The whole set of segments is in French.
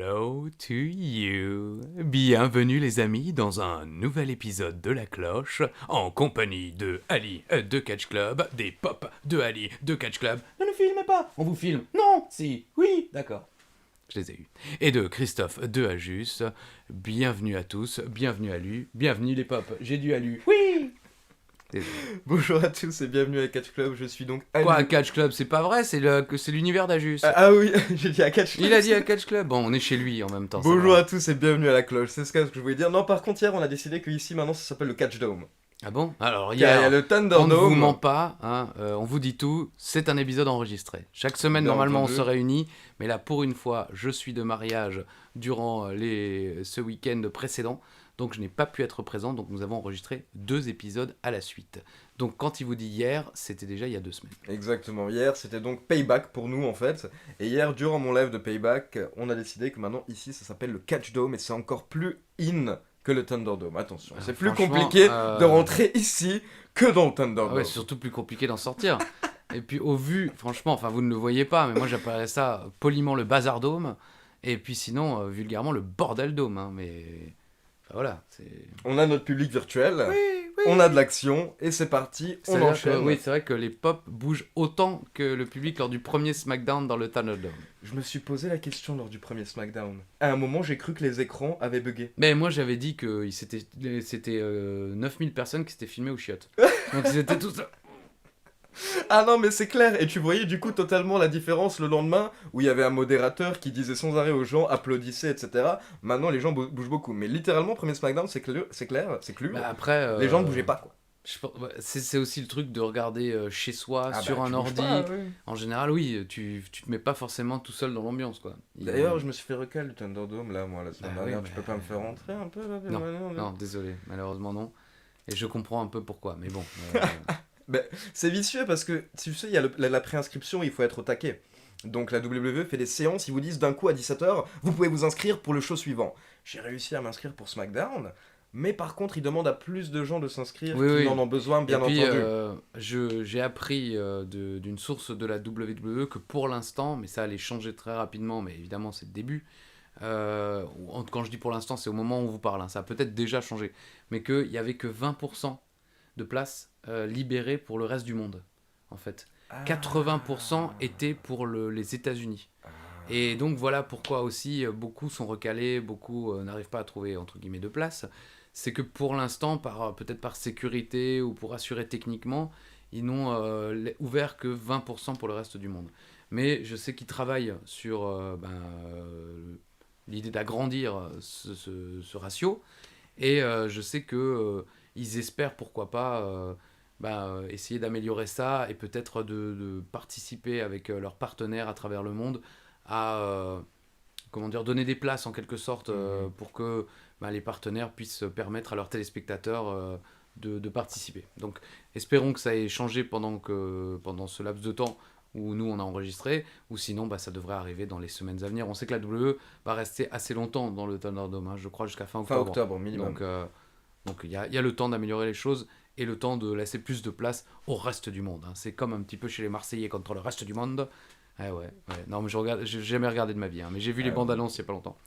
Hello to you. Bienvenue les amis dans un nouvel épisode de La Cloche en compagnie de Ali de Catch Club, des Pop de Ali de Catch Club. Ne nous filmez pas, on vous filme. Non, si, oui, d'accord. Je les ai eus. Et de Christophe de Ajus. Bienvenue à tous, bienvenue à lui, bienvenue les Pop. J'ai dû à lui. Oui. Désolé. Bonjour à tous et bienvenue à Catch Club, je suis donc Ali. Quoi, à Catch Club, c'est pas vrai, c'est l'univers d'Ajus. Ah oui, j'ai dit à Catch Club. Il a dit à Catch Club. Bon, on est chez lui en même temps. Bonjour à tous et bienvenue à la cloche, c'est ce que je voulais dire. Non, par contre, hier on a décidé que ici maintenant ça s'appelle le Catch Dome. Ah bon? Alors Il y a hier, le on Thunderdome. ne vous ment pas, hein, on vous dit tout, c'est un épisode enregistré. Chaque semaine, Bien normalement, entendu. on se réunit, mais là, pour une fois, je suis de mariage durant ce week-end précédent, donc je n'ai pas pu être présent, donc nous avons enregistré 2 épisodes à la suite. Donc quand il vous dit hier, c'était déjà il y a 2 semaines. Exactement, hier c'était donc Payback pour nous en fait. Et hier, durant mon live de Payback, on a décidé que maintenant ici ça s'appelle le Catch Dome et c'est encore plus in que le Thunderdome. Attention, c'est plus franchement, compliqué de rentrer ici que dans le Thunderdome. Ah ouais, c'est surtout plus compliqué d'en sortir. Et puis au vu, franchement, enfin vous ne le voyez pas, mais moi j'appellerais ça poliment le bazar dôme, et puis sinon, vulgairement, le bordel dôme, hein, mais... Enfin, voilà, c'est... On a notre public virtuel, on a de l'action et c'est parti, on C'est-à-dire enchaîne. que, oui, c'est vrai que les pop bougent autant que le public lors du premier SmackDown dans le Thunderdome. Je me suis posé la question lors du premier SmackDown. À un moment, j'ai cru que les écrans avaient bugué. Mais moi j'avais dit que c'était 9000 personnes qui s'étaient filmées aux chiottes. Donc ils étaient tous... Ah non, mais c'est clair. Et tu voyais du coup totalement la différence le lendemain où il y avait un modérateur qui disait sans arrêt aux gens, applaudissez, etc. Maintenant, les gens bougent beaucoup. Mais littéralement, premier SmackDown, c'est clair, c'est clair. Bah, après... Les gens ne bougeaient pas, quoi. Ouais, c'est aussi le truc de regarder chez soi, Ah sur bah, un tu bouges ordi. pas, oui. En général, oui, tu te mets pas forcément tout seul dans l'ambiance, quoi. D'ailleurs, je me suis fait recal du Thunderdome là, moi, la semaine Bah oui, dernière. mais- Tu peux pas me faire rentrer un peu là, de Non, manière, là Non, désolé, malheureusement non. Et je comprends un peu pourquoi, mais bon. C'est vicieux parce que, tu sais, il y a la préinscription, il faut être au taquet. Donc la WWE fait des séances, ils vous disent d'un coup à 17h, vous pouvez vous inscrire pour le show suivant. J'ai réussi à m'inscrire pour SmackDown, mais par contre, ils demandent à plus de gens de s'inscrire Oui, qui oui. en ont besoin, bien Et puis, entendu. j'ai appris d'une source de la WWE que pour l'instant, mais ça allait changer très rapidement, mais évidemment c'est le début. Quand je dis pour l'instant, c'est au moment où on vous parle, hein, ça a peut-être déjà changé, mais qu'il n'y avait que 20% de places libérées pour le reste du monde, en fait. 80% étaient pour les États-Unis. Et donc voilà pourquoi aussi beaucoup sont recalés, beaucoup n'arrivent pas à trouver entre guillemets de place. C'est que pour l'instant, peut-être par sécurité ou pour assurer techniquement, ils n'ont ouvert que 20% pour le reste du monde. Mais je sais qu'ils travaillent sur l'idée d'agrandir ce ratio. Et je sais que ils espèrent pourquoi pas essayer d'améliorer ça et peut-être de participer avec leurs partenaires à travers le monde à donner des places en quelque sorte pour que les partenaires puissent permettre à leurs téléspectateurs de participer. Donc espérons que ça ait changé pendant ce laps de temps où nous on a enregistré, ou sinon ça devrait arriver dans les semaines à venir. On sait que la WWE va rester assez longtemps dans le Thunderdome, hein, je crois jusqu'à fin octobre. Fin octobre, minimum. Donc il y a le temps d'améliorer les choses et le temps de laisser plus de place au reste du monde, hein. C'est comme un petit peu chez les Marseillais contre le reste du monde. Ouais. Non, mais j'ai jamais regardé de ma vie, hein, mais j'ai vu les bandes annonces il y a pas longtemps.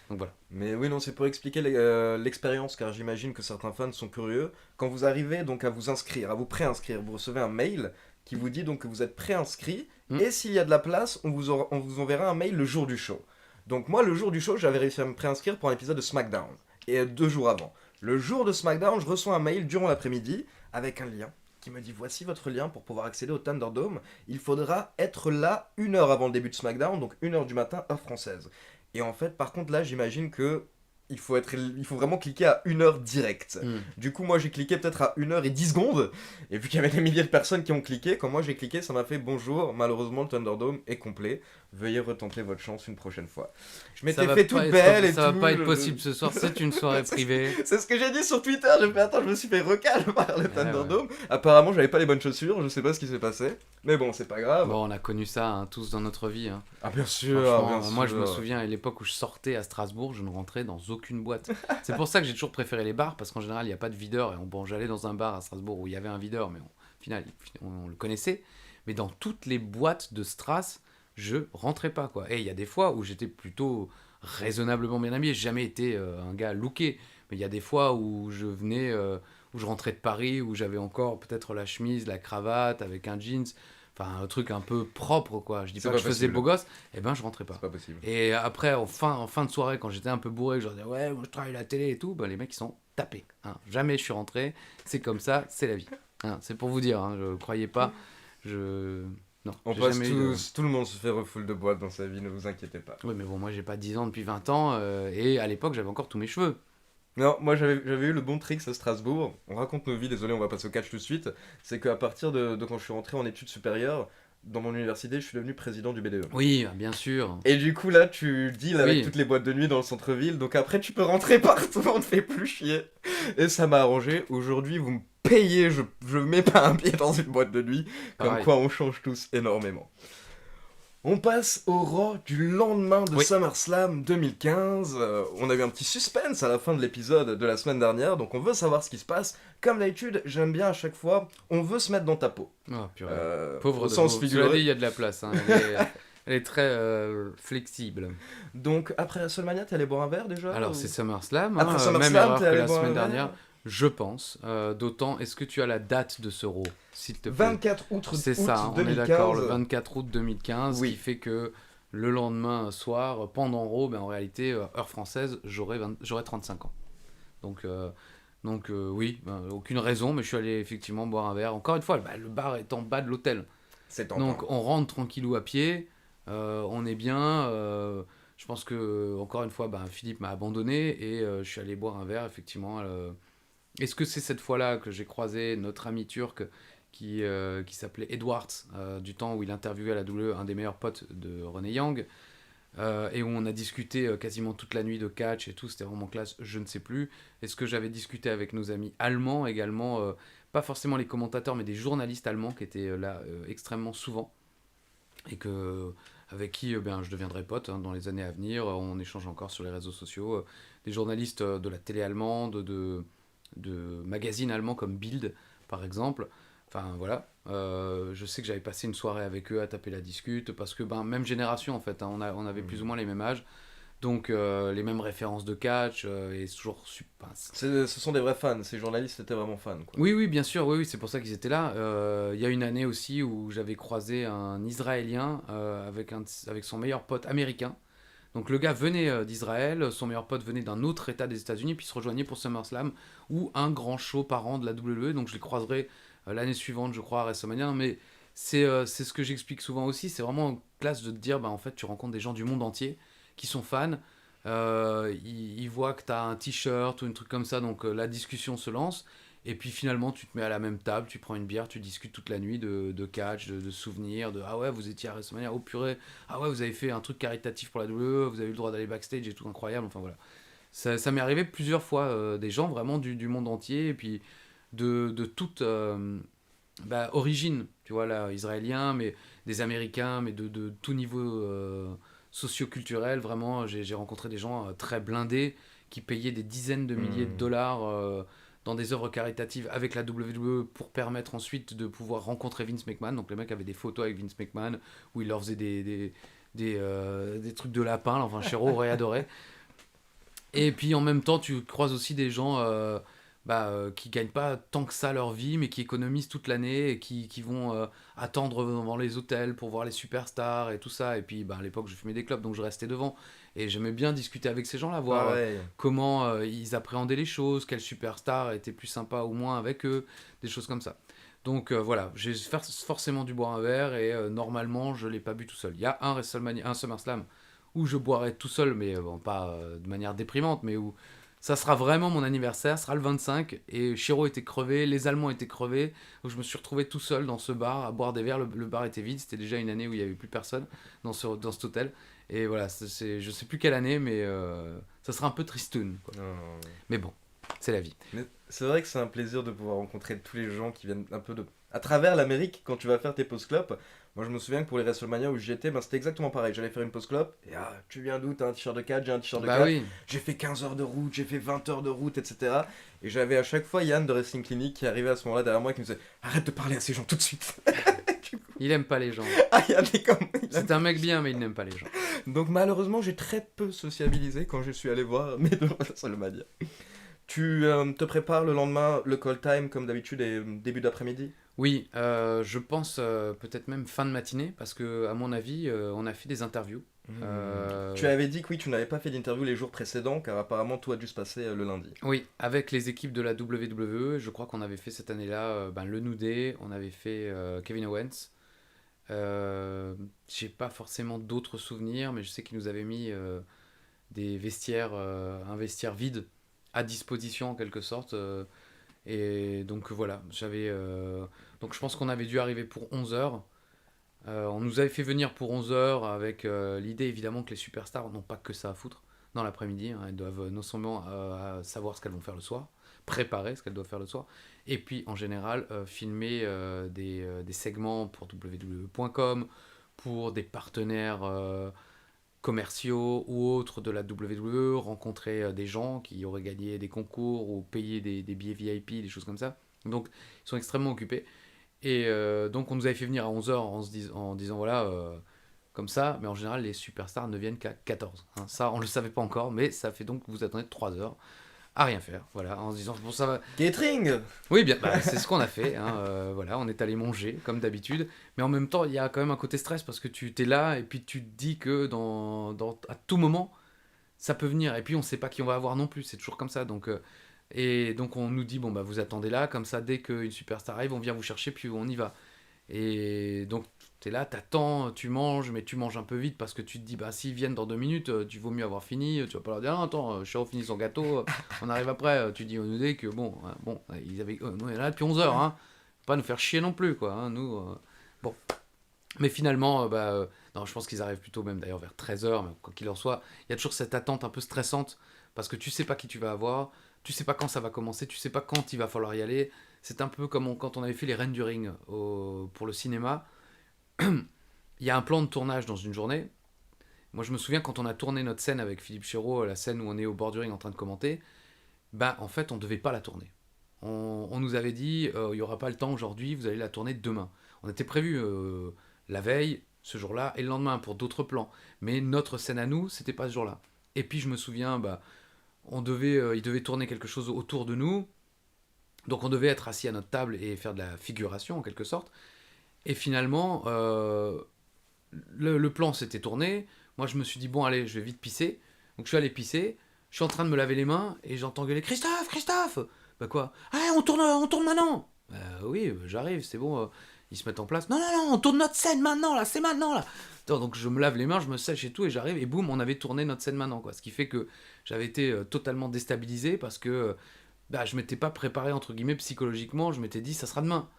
Donc voilà. Mais oui, non, c'est pour expliquer l'expérience, car j'imagine que certains fans sont curieux. Quand vous arrivez donc à vous inscrire, à vous préinscrire, vous recevez un mail qui vous dit donc que vous êtes préinscrit, et s'il y a de la place, on vous enverra un mail le jour du show. Donc moi, le jour du show, j'avais réussi à me préinscrire pour un épisode de SmackDown, et 2 jours avant. Le jour de SmackDown, je reçois un mail durant l'après-midi avec un lien qui me dit voici votre lien pour pouvoir accéder au Thunderdome. Il faudra être là 1 heure avant le début de SmackDown, donc 1 heure du matin, heure française. Et en fait, par contre, là, j'imagine que il faut vraiment cliquer à 1 heure directe. Du coup, moi, j'ai cliqué peut-être à 1 heure et 10 secondes. Et vu qu'il y avait des milliers de personnes qui ont cliqué, quand moi j'ai cliqué, ça m'a fait bonjour, malheureusement, le Thunderdome est complet. Veuillez retenter votre chance une prochaine fois. Je m'étais fait toute belle et tout. Ça va pas être possible ce soir, c'est une soirée privée. C'est ce que j'ai dit sur Twitter. J'ai fait attends, je me suis fait recal par le Thunderdome. Apparemment, j'avais pas les bonnes chaussures, je sais pas ce qui s'est passé. Mais bon, c'est pas grave. Bon, on a connu ça hein, tous dans notre vie. Hein. Ah, bien sûr, Moi, je me souviens à l'époque où je sortais à Strasbourg, je ne rentrais dans aucune boîte. C'est pour ça que j'ai toujours préféré les bars, parce qu'en général, il n'y a pas de videur. Et j'allais dans un bar à Strasbourg où il y avait un videur, mais au final, on le connaissait. Mais dans toutes les boîtes de Stras, je rentrais pas, quoi. Et il y a des fois où j'étais plutôt raisonnablement bien habillé. J'ai jamais été un gars looké. Mais il y a des fois où je venais, où je rentrais de Paris, où j'avais encore peut-être la chemise, la cravate, avec un jeans. Enfin, un truc un peu propre, quoi. Je dis pas que je faisais beau gosse, et ben je rentrais pas. C'est pas possible. Et après, en fin de soirée, quand j'étais un peu bourré, que je leur disais, ouais, moi je travaille à la télé et tout, ben les mecs ils sont tapés. Hein. Jamais je suis rentré, c'est comme ça, c'est la vie. Hein. C'est pour vous dire, hein, je croyais pas. Non, On j'ai passe jamais eu tous, tout le monde se fait refoule de boîte dans sa vie, ne vous inquiétez pas. Oui, mais bon, moi j'ai pas 10 ans depuis 20 ans, et à l'époque j'avais encore tous mes cheveux. Non, moi j'avais eu le bon trick à Strasbourg. On raconte nos vies, désolé, on va passer au catch tout de suite. C'est qu'à partir de quand je suis rentré en études supérieures, dans mon université, je suis devenu président du BDE. Oui, bien sûr. Et du coup, là, tu deals avec Oui. toutes les boîtes de nuit dans le centre-ville, donc après, tu peux rentrer partout, on ne fait plus chier. Et ça m'a arrangé. Aujourd'hui, vous me payez, je mets pas un pied dans une boîte de nuit. Comme Pareil. quoi, on change tous énormément. On passe au Raw du lendemain de Oui. SummerSlam 2015. On a eu un petit suspense à la fin de l'épisode de la semaine dernière, donc on veut savoir ce qui se passe. Comme d'habitude, j'aime bien à chaque fois, on veut se mettre dans ta peau. Oh, purée. Pauvre Pauvre au sens Tu l'as figuré. dit, il y a de la place. Hein. Elle est très flexible. Donc après WrestleMania, t'es allé boire un verre déjà Alors, ou- c'est SummerSlam. Après Hein, SummerSlam, même erreur t'es que allé la boire un semaine verre dernière, je pense. D'autant, est-ce que tu as la date de ce Raw, s'il te plaît 24 août, C'est ça, hein, on 2015. est d'accord, le 24 août 2015, Oui. qui fait que le lendemain soir, pendant Raw, ben, en réalité, heure française, j'aurais 35 ans. Donc, oui, ben, aucune raison, mais je suis allé effectivement boire un verre. Encore une fois, le bar est en bas de l'hôtel. C'est tentant. Donc on rentre tranquillou à pied, on est bien. Je pense que, encore une fois, ben, Philippe m'a abandonné et je suis allé boire un verre, effectivement. Est-ce que c'est cette fois-là que j'ai croisé notre ami turc qui s'appelait Edwards, du temps où il interviewait à la WWE un des meilleurs potes de René Yang, et où on a discuté quasiment toute la nuit de catch et tout, c'était vraiment classe, je ne sais plus. Est-ce que j'avais discuté avec nos amis allemands également, pas forcément les commentateurs, mais des journalistes allemands qui étaient là extrêmement souvent, et avec qui ben, je deviendrai pote hein, dans les années à venir. On échange encore sur les réseaux sociaux. Des journalistes de la télé allemande, de magazines allemands comme Bild, par exemple. Enfin, voilà. Je sais que j'avais passé une soirée avec eux à taper la discute, parce que, ben, même génération, en fait. Hein, on avait plus ou moins les mêmes âges. Donc, les mêmes références de catch, et c'est toujours super. Ce sont des vrais fans, ces journalistes étaient vraiment fans. Quoi. Oui, bien sûr, oui, c'est pour ça qu'ils étaient là. Il y a une année aussi où j'avais croisé un Israélien avec son meilleur pote américain. Donc le gars venait d'Israël, son meilleur pote venait d'un autre état des États-Unis, puis se rejoignait pour SummerSlam ou un grand show par an de la WWE. Donc je les croiserai l'année suivante, je crois, à WrestleMania. Mais c'est ce que j'explique souvent aussi. C'est vraiment classe de te dire, bah, en fait, tu rencontres des gens du monde entier qui sont fans. Ils voient que tu as un t-shirt ou un truc comme ça, donc la discussion se lance. Et puis finalement, tu te mets à la même table, tu prends une bière, tu discutes toute la nuit de catch, de souvenirs, de ah ouais, vous étiez à WrestleMania, oh purée, ah ouais, vous avez fait un truc caritatif pour la WWE, vous avez eu le droit d'aller backstage et tout, incroyable, enfin voilà. Ça m'est arrivé plusieurs fois, des gens vraiment du monde entier, et puis de toute origine, tu vois, là, israélien, mais des Américains, mais de tout niveau socio-culturel, vraiment, j'ai rencontré des gens très blindés qui payaient des dizaines de milliers de dollars dans des œuvres caritatives avec la WWE pour permettre ensuite de pouvoir rencontrer Vince McMahon. Donc les mecs avaient des photos avec Vince McMahon où il leur faisait des trucs de lapin. Enfin, Chéro aurait adoré. Et puis en même temps, tu croises aussi des gens qui gagnent pas tant que ça leur vie, mais qui économisent toute l'année et qui vont attendre devant les hôtels pour voir les superstars et tout ça. Et puis à l'époque, je fumais des clopes, donc je restais devant. Et j'aimais bien discuter avec ces gens-là, voir comment ils appréhendaient les choses, quel superstar était plus sympa ou moins avec eux, des choses comme ça. Donc voilà, j'ai forcément dû boire un verre et normalement, je l'ai pas bu tout seul. Il y a un WrestleMania, un SummerSlam où je boirai tout seul, mais bon, pas de manière déprimante, mais où ça sera vraiment mon anniversaire, ce sera le 25, et Chiro était crevé, les Allemands étaient crevés, donc je me suis retrouvé tout seul dans ce bar à boire des verres, le bar était vide, c'était déjà une année où il n'y avait plus personne dans cet hôtel, et voilà, je sais plus quelle année, mais ça sera un peu tristoun, quoi. Mais bon, c'est la vie. Mais c'est vrai que c'est un plaisir de pouvoir rencontrer tous les gens qui viennent un peu à travers l'Amérique quand tu vas faire tes post-clopes. Moi, je me souviens que pour les WrestleMania où j'y étais, c'était exactement pareil. J'allais faire une post-clope et tu viens d'où? T'as un t-shirt de catch, j'ai un t-shirt de catch. Oui. J'ai fait 15 heures de route, j'ai fait 20 heures de route, etc. Et j'avais à chaque fois Yann de Wrestling Clinic qui arrivait à ce moment-là derrière moi qui me disait arrête de parler à ces gens tout de suite. du coup. Il aime pas les gens. Ah, il y a des comme... C'est un mec bien, mais il n'aime pas les gens. Donc malheureusement, j'ai très peu sociabilisé quand je suis allé voir mes deux WrestleMania. Tu te prépares le lendemain, le call time comme d'habitude et début d'après-midi? Oui, je pense peut-être même fin de matinée, parce que à mon avis, on a fait des interviews. Tu avais dit que oui, tu n'avais pas fait d'interview les jours précédents, car apparemment tout a dû se passer le lundi. Oui, avec les équipes de la WWE, je crois qu'on avait fait cette année-là le New Day, on avait fait Kevin Owens. J'ai pas forcément d'autres souvenirs, mais je sais qu'ils nous avaient mis des vestiaires, un vestiaire vide à disposition en quelque sorte. Et donc voilà, donc je pense qu'on avait dû arriver pour 11h. On nous avait fait venir pour 11h avec l'idée évidemment que les superstars n'ont pas que ça à foutre dans l'après-midi. Elles doivent non seulement savoir ce qu'elles vont faire le soir, préparer ce qu'elles doivent faire le soir, et puis en général filmer des segments pour www.com, pour des partenaires commerciaux ou autres de la WWE, rencontrer des gens qui auraient gagné des concours ou payé des billets VIP, des choses comme ça. Donc ils sont extrêmement occupés. Et donc on nous avait fait venir à 11h en disant voilà, comme ça, mais en général les superstars ne viennent qu'à 14. Hein. Ça on ne le savait pas encore, mais ça fait donc que vous attendez 3 heures à rien faire, voilà, en se disant bon ça va. Catering. Oui bien, c'est ce qu'on a fait, hein, voilà, on est allé manger comme d'habitude, mais en même temps il y a quand même un côté stress parce que tu t'es là et puis tu te dis que à tout moment ça peut venir, et puis on sait pas qui on va avoir non plus, c'est toujours comme ça, donc et donc on nous dit bon bah vous attendez là, comme ça dès qu'une superstar arrive on vient vous chercher puis on y va. Et donc t'es là, t'attends, tu manges, mais tu manges un peu vite parce que tu te dis bah s'ils viennent dans 2 minutes, tu vaut mieux avoir fini, tu vas pas leur dire ah, attends, Chiro finit son gâteau, on arrive après, tu dis on nous dit que bon, ils avaient, nous on est là depuis 11 heures, hein, faut pas nous faire chier non plus quoi, hein, nous, bon. Mais finalement, non, je pense qu'ils arrivent plutôt même d'ailleurs vers 13h, mais quoi qu'il en soit, il y a toujours cette attente un peu stressante, parce que tu sais pas qui tu vas avoir, tu sais pas quand ça va commencer, tu sais pas quand il va falloir y aller. C'est un peu comme quand on avait fait les Reines du Ring pour le cinéma. Il y a un plan de tournage dans une journée. Moi je me souviens quand on a tourné notre scène avec Philippe Chéreau, la scène où on est au bord du ring en train de commenter, en fait on devait pas la tourner. On nous avait dit, il y aura pas le temps aujourd'hui, vous allez la tourner demain. On était prévu la veille, ce jour-là, et le lendemain pour d'autres plans. Mais notre scène à nous, c'était pas ce jour-là. Et puis je me souviens, il devait tourner quelque chose autour de nous, donc on devait être assis à notre table et faire de la figuration en quelque sorte. Et finalement, le plan s'était tourné. Moi je me suis dit bon allez, je vais vite pisser. Donc je suis allé pisser. Je suis en train de me laver les mains et j'entends gueuler Christophe, Christophe. Bah quoi? Ah on tourne maintenant. Oui, j'arrive, c'est bon. Ils se mettent en place. Non, non, non, on tourne notre scène maintenant, là, c'est maintenant, là. Attends, donc je me lave les mains, je me sèche et tout, et j'arrive, et boum, on avait tourné notre scène maintenant, quoi. Ce qui fait que j'avais été totalement déstabilisé parce que je m'étais pas préparé, entre guillemets, psychologiquement. Je m'étais dit, ça sera demain.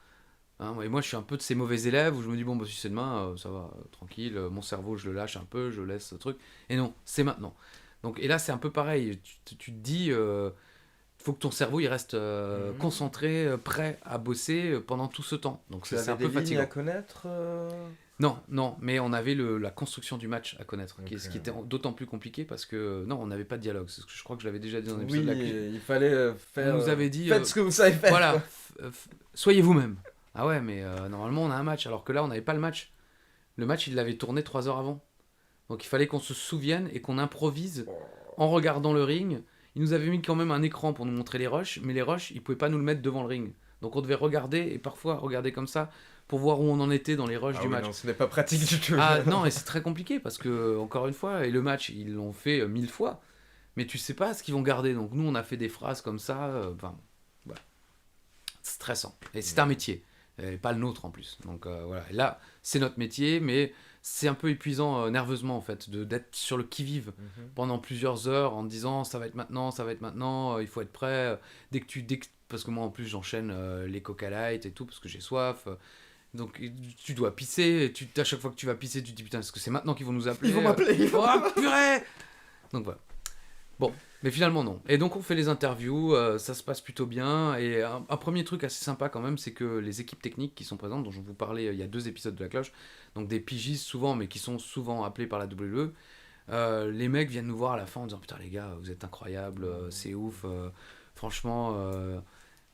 Hein, et moi, je suis un peu de ces mauvais élèves où je me dis, bon, si c'est demain, ça va, tranquille. Mon cerveau, je le lâche un peu, je laisse ce truc. Et non, c'est maintenant. Donc, et là, c'est un peu pareil. Tu te dis. Faut que ton cerveau il reste concentré, prêt à bosser pendant tout ce temps. Donc c'est un peu fatigant. Lignes à connaître Non, non, mais on avait la construction du match à connaître, okay. Ce qui était d'autant plus compliqué parce que non, on n'avait pas de dialogue. Je crois que je l'avais déjà dit dans l'épisode. Oui, il fallait faire. On nous avait dit. Faites ce que vous savez faire. Voilà, soyez vous-même. Ah ouais, mais normalement on a un match, alors que là on n'avait pas le match. Le match il l'avait tourné 3 heures avant. Donc il fallait qu'on se souvienne et qu'on improvise en regardant le ring. Ils nous avaient mis quand même un écran pour nous montrer les rushs, mais les rushs, ils pouvaient pas nous le mettre devant le ring. Donc on devait regarder, et parfois regarder comme ça, pour voir où on en était dans les rushs du match. Non, ce n'est pas pratique du tout. Ah non, et c'est très compliqué, parce que, encore une fois, et le match, ils l'ont fait 1000 fois, mais tu sais pas ce qu'ils vont garder. Donc nous, on a fait des phrases comme ça, voilà. Stressant. Et c'est un métier, et pas le nôtre en plus. Donc voilà, et là, c'est notre métier, mais... c'est un peu épuisant nerveusement en fait d'être sur le qui-vive pendant plusieurs heures en te disant ça va être maintenant, il faut être prêt parce que moi en plus j'enchaîne les Coca Light et tout parce que j'ai soif, donc tu dois pisser, à chaque fois que tu vas pisser tu te dis putain est-ce que c'est maintenant qu'ils vont nous appeler, ils vont m'appeler, oh purée, donc voilà. Bon, mais finalement non. Et donc on fait les interviews, ça se passe plutôt bien. Et un premier truc assez sympa quand même, c'est que les équipes techniques qui sont présentes, dont je vous parlais il y a 2 épisodes de La Cloche, donc des pigistes souvent, mais qui sont souvent appelés par la WWE, les mecs viennent nous voir à la fin en disant putain les gars, vous êtes incroyables, c'est ouf, franchement,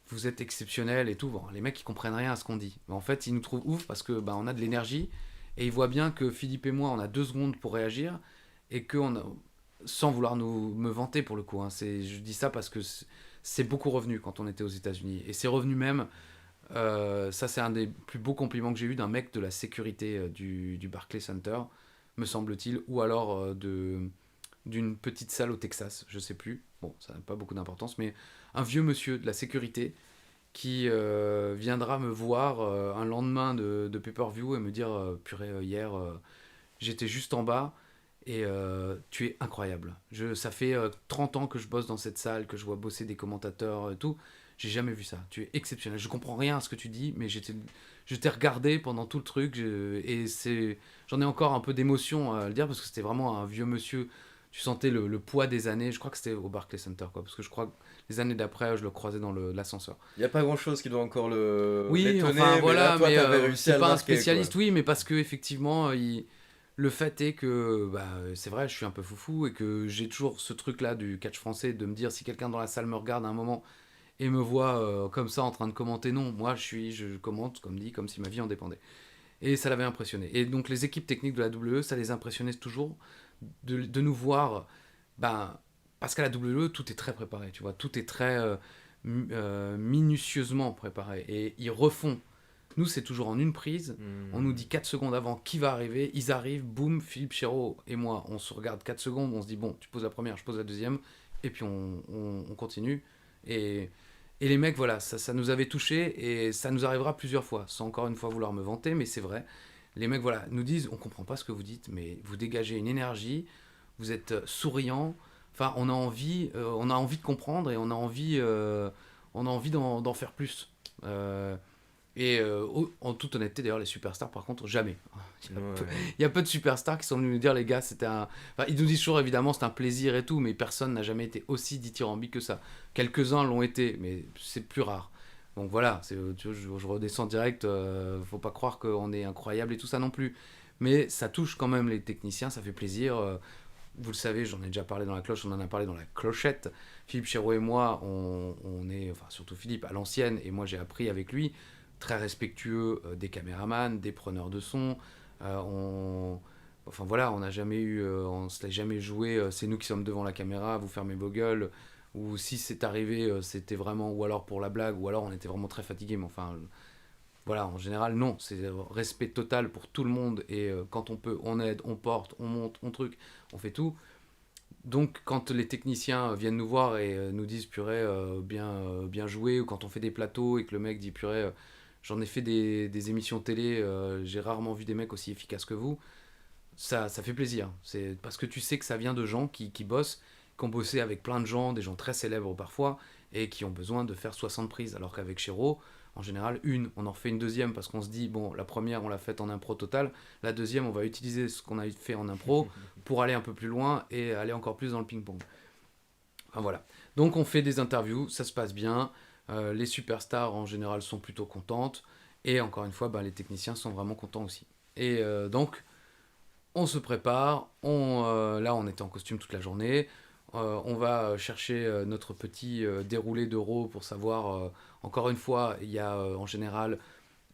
vous êtes exceptionnels et tout. Bon, les mecs, ils comprennent rien à ce qu'on dit. Mais en fait, ils nous trouvent ouf parce que on a de l'énergie et ils voient bien que Philippe et moi, on a 2 secondes pour réagir et sans vouloir me vanter pour le coup. Hein, je dis ça parce que c'est beaucoup revenu quand on était aux États-Unis. Et c'est revenu même. Ça, c'est un des plus beaux compliments que j'ai eu d'un mec de la sécurité du Barclays Center, me semble-t-il, ou alors d'une petite salle au Texas, je sais plus. Bon, ça n'a pas beaucoup d'importance, mais un vieux monsieur de la sécurité qui viendra me voir un lendemain de pay-per-view et me dire purée, hier, j'étais juste en bas et tu es incroyable. Ça fait 30 ans que je bosse dans cette salle, que je vois bosser des commentateurs et tout. J'ai jamais vu ça. Tu es exceptionnel. Je comprends rien à ce que tu dis, mais je t'ai regardé pendant tout le truc j'en ai encore un peu d'émotion à le dire parce que c'était vraiment un vieux monsieur. Tu sentais le poids des années. Je crois que c'était au Barclays Center, quoi, parce que je crois que les années d'après, je le croisais dans l'ascenseur. Il n'y a pas grand-chose qui doit encore Oui, l'étonner, enfin mais voilà, là, toi, mais t'avais réussi à c'est le pas un marquer, spécialiste, quoi. oui, mais parce que effectivement, le fait est que c'est vrai, je suis un peu foufou et que j'ai toujours ce truc-là du catch français de me dire si quelqu'un dans la salle me regarde à un moment et me voit comme ça en train de commenter, non, moi je commente comme dit, comme si ma vie en dépendait. Et ça l'avait impressionné. Et donc les équipes techniques de la WWE, ça les impressionnait toujours de nous voir, ben, parce qu'à la WWE, tout est très préparé, tu vois, tout est très minutieusement préparé. Et ils refont. Nous, c'est toujours en une prise. On nous dit 4 secondes avant qui va arriver. Ils arrivent, boum, Philippe Chéreau et moi, on se regarde 4 secondes, on se dit, bon, tu poses la première, je pose la deuxième, et puis on continue. Et, et les mecs, voilà, ça nous avait touchés, et ça nous arrivera plusieurs fois, sans encore une fois vouloir me vanter, mais c'est vrai. Les mecs, voilà, nous disent, on comprend pas ce que vous dites, mais vous dégagez une énergie, vous êtes souriant, enfin, on a envie de comprendre, et on a envie d'en faire plus. En toute honnêteté, d'ailleurs, les superstars, par contre, jamais. Ouais. Il y a peu de superstars qui sont venus nous dire, les gars, Enfin, ils nous disent toujours, évidemment, c'est un plaisir et tout, mais personne n'a jamais été aussi dithyrambique que ça. Quelques-uns l'ont été, mais c'est plus rare. Donc voilà, tu vois, je redescends direct, faut pas croire qu'on est incroyable et tout ça non plus. Mais ça touche quand même les techniciens, ça fait plaisir. Vous le savez, j'en ai déjà parlé dans la cloche, on en a parlé dans la clochette. Philippe Chéreau et moi, on est, enfin surtout Philippe, à l'ancienne, et moi j'ai appris avec lui, très respectueux des caméramans, des preneurs de son. Enfin voilà, on n'a jamais eu, on se l'est jamais joué, c'est nous qui sommes devant la caméra, vous fermez vos gueules. Ou si c'est arrivé, c'était vraiment, ou alors pour la blague, ou alors on était vraiment très fatigué, mais enfin, voilà, en général, non, c'est respect total pour tout le monde, et quand on peut, on aide, on porte, on monte, on truc, on fait tout. Donc, quand les techniciens viennent nous voir et nous disent purée, bien joué, ou quand on fait des plateaux et que le mec dit purée, j'en ai fait des émissions télé, j'ai rarement vu des mecs aussi efficaces que vous, ça fait plaisir. C'est parce que tu sais que ça vient de gens qui bossent, qui ont bossé avec plein de gens, des gens très célèbres parfois, et qui ont besoin de faire 60 prises. Alors qu'avec Chéreau, en général, on en refait une deuxième parce qu'on se dit, bon, la première, on l'a faite en impro total, la deuxième, on va utiliser ce qu'on a fait en impro pour aller un peu plus loin et aller encore plus dans le ping-pong. Enfin voilà. Donc on fait des interviews, ça se passe bien, les superstars en général sont plutôt contentes, et encore une fois, les techniciens sont vraiment contents aussi. Et donc, on se prépare, là on était en costume toute la journée, on va chercher notre petit déroulé d'euros pour savoir, encore une fois, il y a en général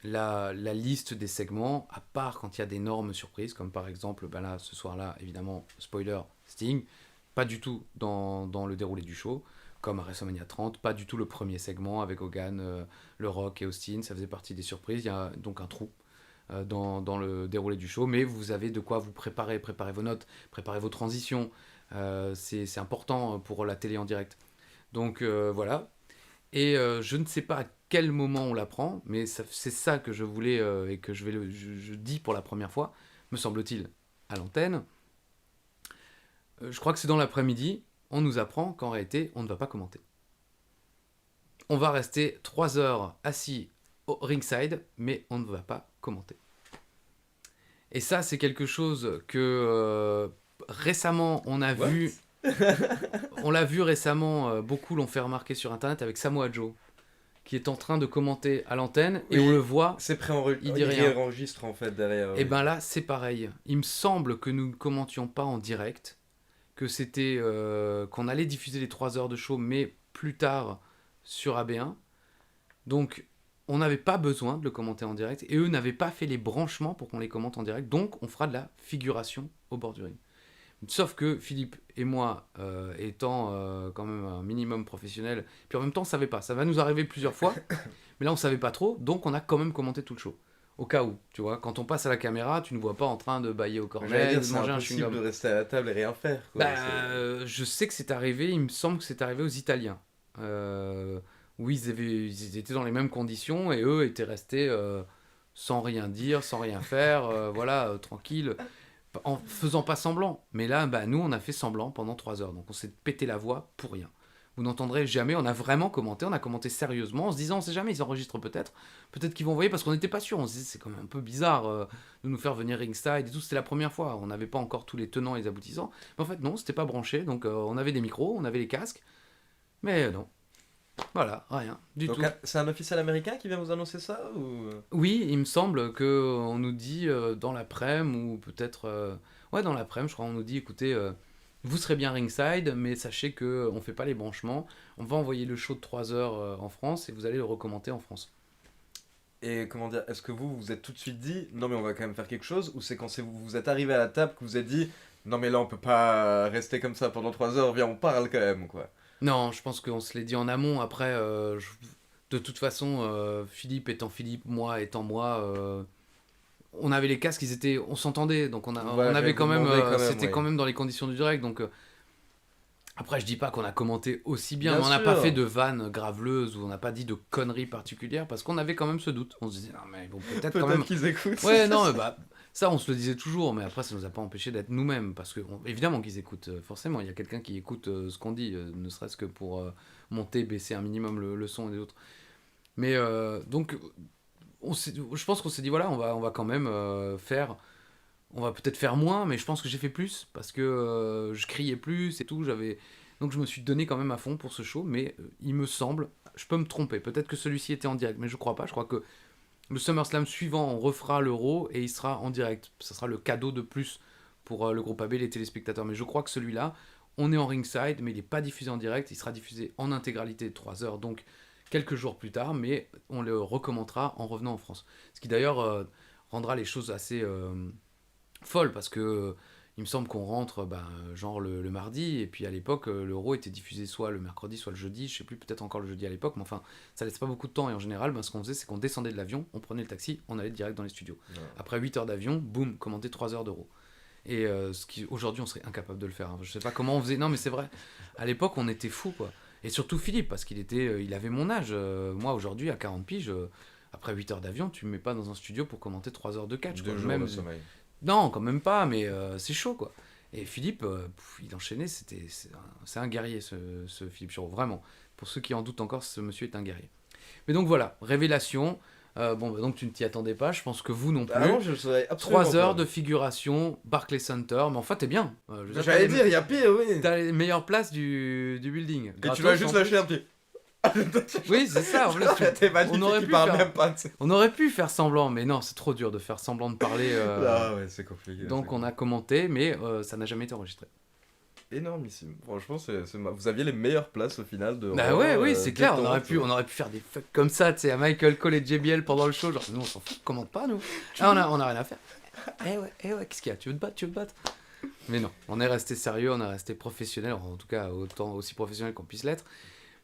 la liste des segments, à part quand il y a d'énormes surprises, comme par exemple, là, ce soir-là, évidemment, spoiler, Sting, pas du tout dans le déroulé du show, comme à WrestleMania 30, pas du tout le premier segment avec Hogan, le Rock et Austin, ça faisait partie des surprises, il y a donc un trou dans le déroulé du show, mais vous avez de quoi vous préparer vos notes, préparer vos transitions, c'est important pour la télé en direct. Donc voilà, et je ne sais pas à quel moment on l'apprend, mais c'est ça que je voulais et que je dis pour la première fois, me semble-t-il, à l'antenne. Je crois que c'est dans l'après-midi, on nous apprend qu'en réalité, on ne va pas commenter. On va rester 3 heures assis au ringside, mais on ne va pas commenter. Et ça, c'est quelque chose que récemment, on a What? vu. On l'a vu récemment, beaucoup l'ont fait remarquer sur internet avec Samoa Joe, qui est en train de commenter à l'antenne, et Oui, on le voit, c'est il dit il rien. réenregistre en fait derrière. Et ben là, c'est pareil. Il me semble que nous ne commentions pas en direct, que qu'on allait diffuser les 3 heures de show, mais plus tard sur AB1. Donc, on n'avait pas besoin de le commenter en direct, et eux n'avaient pas fait les branchements pour qu'on les commente en direct, donc on fera de la figuration au bord du ring. Sauf que Philippe et moi, étant quand même un minimum professionnel, puis en même temps on savait pas, ça va nous arriver plusieurs fois, mais là on savait pas trop, donc on a quand même commenté tout le show. Au cas où, tu vois, quand on passe à la caméra, tu ne vois pas en train de bailler au cornet, de manger un chewing-gum. De rester à la table et rien faire. Quoi. Je sais que c'est arrivé, il me semble que c'est arrivé aux Italiens. Où ils étaient dans les mêmes conditions et eux étaient restés sans rien dire, sans rien faire, tranquille, en faisant pas semblant. Mais là, nous, on a fait semblant pendant 3 heures. Donc on s'est pété la voix pour rien. Vous n'entendrez jamais, on a vraiment commenté, on a commenté sérieusement, en se disant, on sait jamais, ils enregistrent peut-être qu'ils vont envoyer, parce qu'on n'était pas sûr, on se disait, c'est quand même un peu bizarre de nous faire venir ringside et tout, c'était la première fois, on n'avait pas encore tous les tenants et les aboutissants, mais en fait non, c'était pas branché, donc on avait des micros, on avait les casques, mais non, voilà, rien, du Donc, tout. c'est un officiel américain qui vient vous annoncer ça ou... Oui, il me semble qu'on nous dit dans l'après-midi, ou peut-être, dans l'après-midi, je crois, on nous dit, écoutez... vous serez bien ringside, mais sachez qu'on ne fait pas les branchements. On va envoyer le show de 3 heures en France et vous allez le recommenter en France. Et comment dire, est-ce que vous vous êtes tout de suite dit, non mais on va quand même faire quelque chose, ou c'est quand vous êtes arrivé à la table que vous êtes dit, non mais là on peut pas rester comme ça pendant 3 heures, viens on parle quand même quoi. Non, je pense qu'on se l'est dit en amont. Après, de toute façon, Philippe étant Philippe, moi étant moi, on avait les casques, on s'entendait, donc on avait quand même, c'était quand même dans les conditions du direct, donc après je dis pas qu'on a commenté aussi bien, mais on n'a pas fait de vannes graveleuses ou on n'a pas dit de conneries particulières parce qu'on avait quand même ce doute. On se disait non mais bon peut-être quand même qu'ils écoutent. Ouais non ça on se le disait toujours, mais après ça nous a pas empêché d'être nous-mêmes parce que évidemment qu'ils écoutent, forcément il y a quelqu'un qui écoute ce qu'on dit, ne serait-ce que pour monter, baisser un minimum le son et des autres. Mais donc je pense qu'on s'est dit voilà on va quand même faire. On va peut-être faire moins, mais je pense que j'ai fait plus parce que je criais plus et tout. Donc je me suis donné quand même à fond pour ce show, mais il me semble, je peux me tromper, peut-être que celui-ci était en direct, mais je crois pas. Je crois que le SummerSlam suivant, on refera l'Euro et il sera en direct. Ça sera le cadeau de plus pour le groupe AB, les téléspectateurs. Mais je crois que celui-là, on est en ringside, mais il n'est pas diffusé en direct. Il sera diffusé en intégralité 3 heures, donc quelques jours plus tard, mais on le recommentera en revenant en France. Ce qui d'ailleurs rendra les choses assez folle parce que il me semble qu'on rentre genre le mardi et puis à l'époque l'Euro était diffusé soit le mercredi soit le jeudi, je sais plus, peut-être encore le jeudi à l'époque, mais enfin ça laisse pas beaucoup de temps et en général ce qu'on faisait c'est qu'on descendait de l'avion, on prenait le taxi, on allait direct dans les studios. Ouais. Après 8 heures d'avion, boum, commenter 3 heures d'Euro. Et ce qui aujourd'hui on serait incapable de le faire, hein. Je sais pas comment on faisait, non mais c'est vrai, à l'époque on était fous quoi. Et surtout Philippe parce qu'il il avait mon âge, moi aujourd'hui à 40 piges, après 8 heures d'avion tu me mets pas dans un studio pour commenter 3 heures de catch. 2 jours de sommeil. Non, quand même pas, mais c'est chaud, quoi. Et Philippe, il enchaînait, c'est un guerrier, ce Philippe Chiro, vraiment. Pour ceux qui en doutent encore, ce monsieur est un guerrier. Mais donc voilà, révélation. Donc tu ne t'y attendais pas, je pense que vous non plus. Ah non, je savais absolument 3 heures pas. de figuration, Barclays Center, mais enfin t'es bien. J'allais dire, il y a pire, oui. T'as les meilleures places du building. Et tu vas juste lâcher un petit... Oui, c'est ça. En plus, on aurait pu faire semblant, mais non, c'est trop dur de faire semblant de parler. Ah ouais, c'est compliqué. Donc on a commenté, mais ça n'a jamais été enregistré. Énormissime. Franchement, vous aviez les meilleures places au final de. Bah ouais, oui, c'est clair. On aurait pu faire des fucks comme ça, tu sais, à Michael Cole et JBL pendant le show. Genre, nous, on s'en fout, commente pas, nous. Ah, on a rien à faire. Eh ouais, qu'est-ce qu'il y a ? Tu veux te battre ? Mais non, on est resté sérieux, on est resté professionnel, en tout cas aussi professionnel qu'on puisse l'être.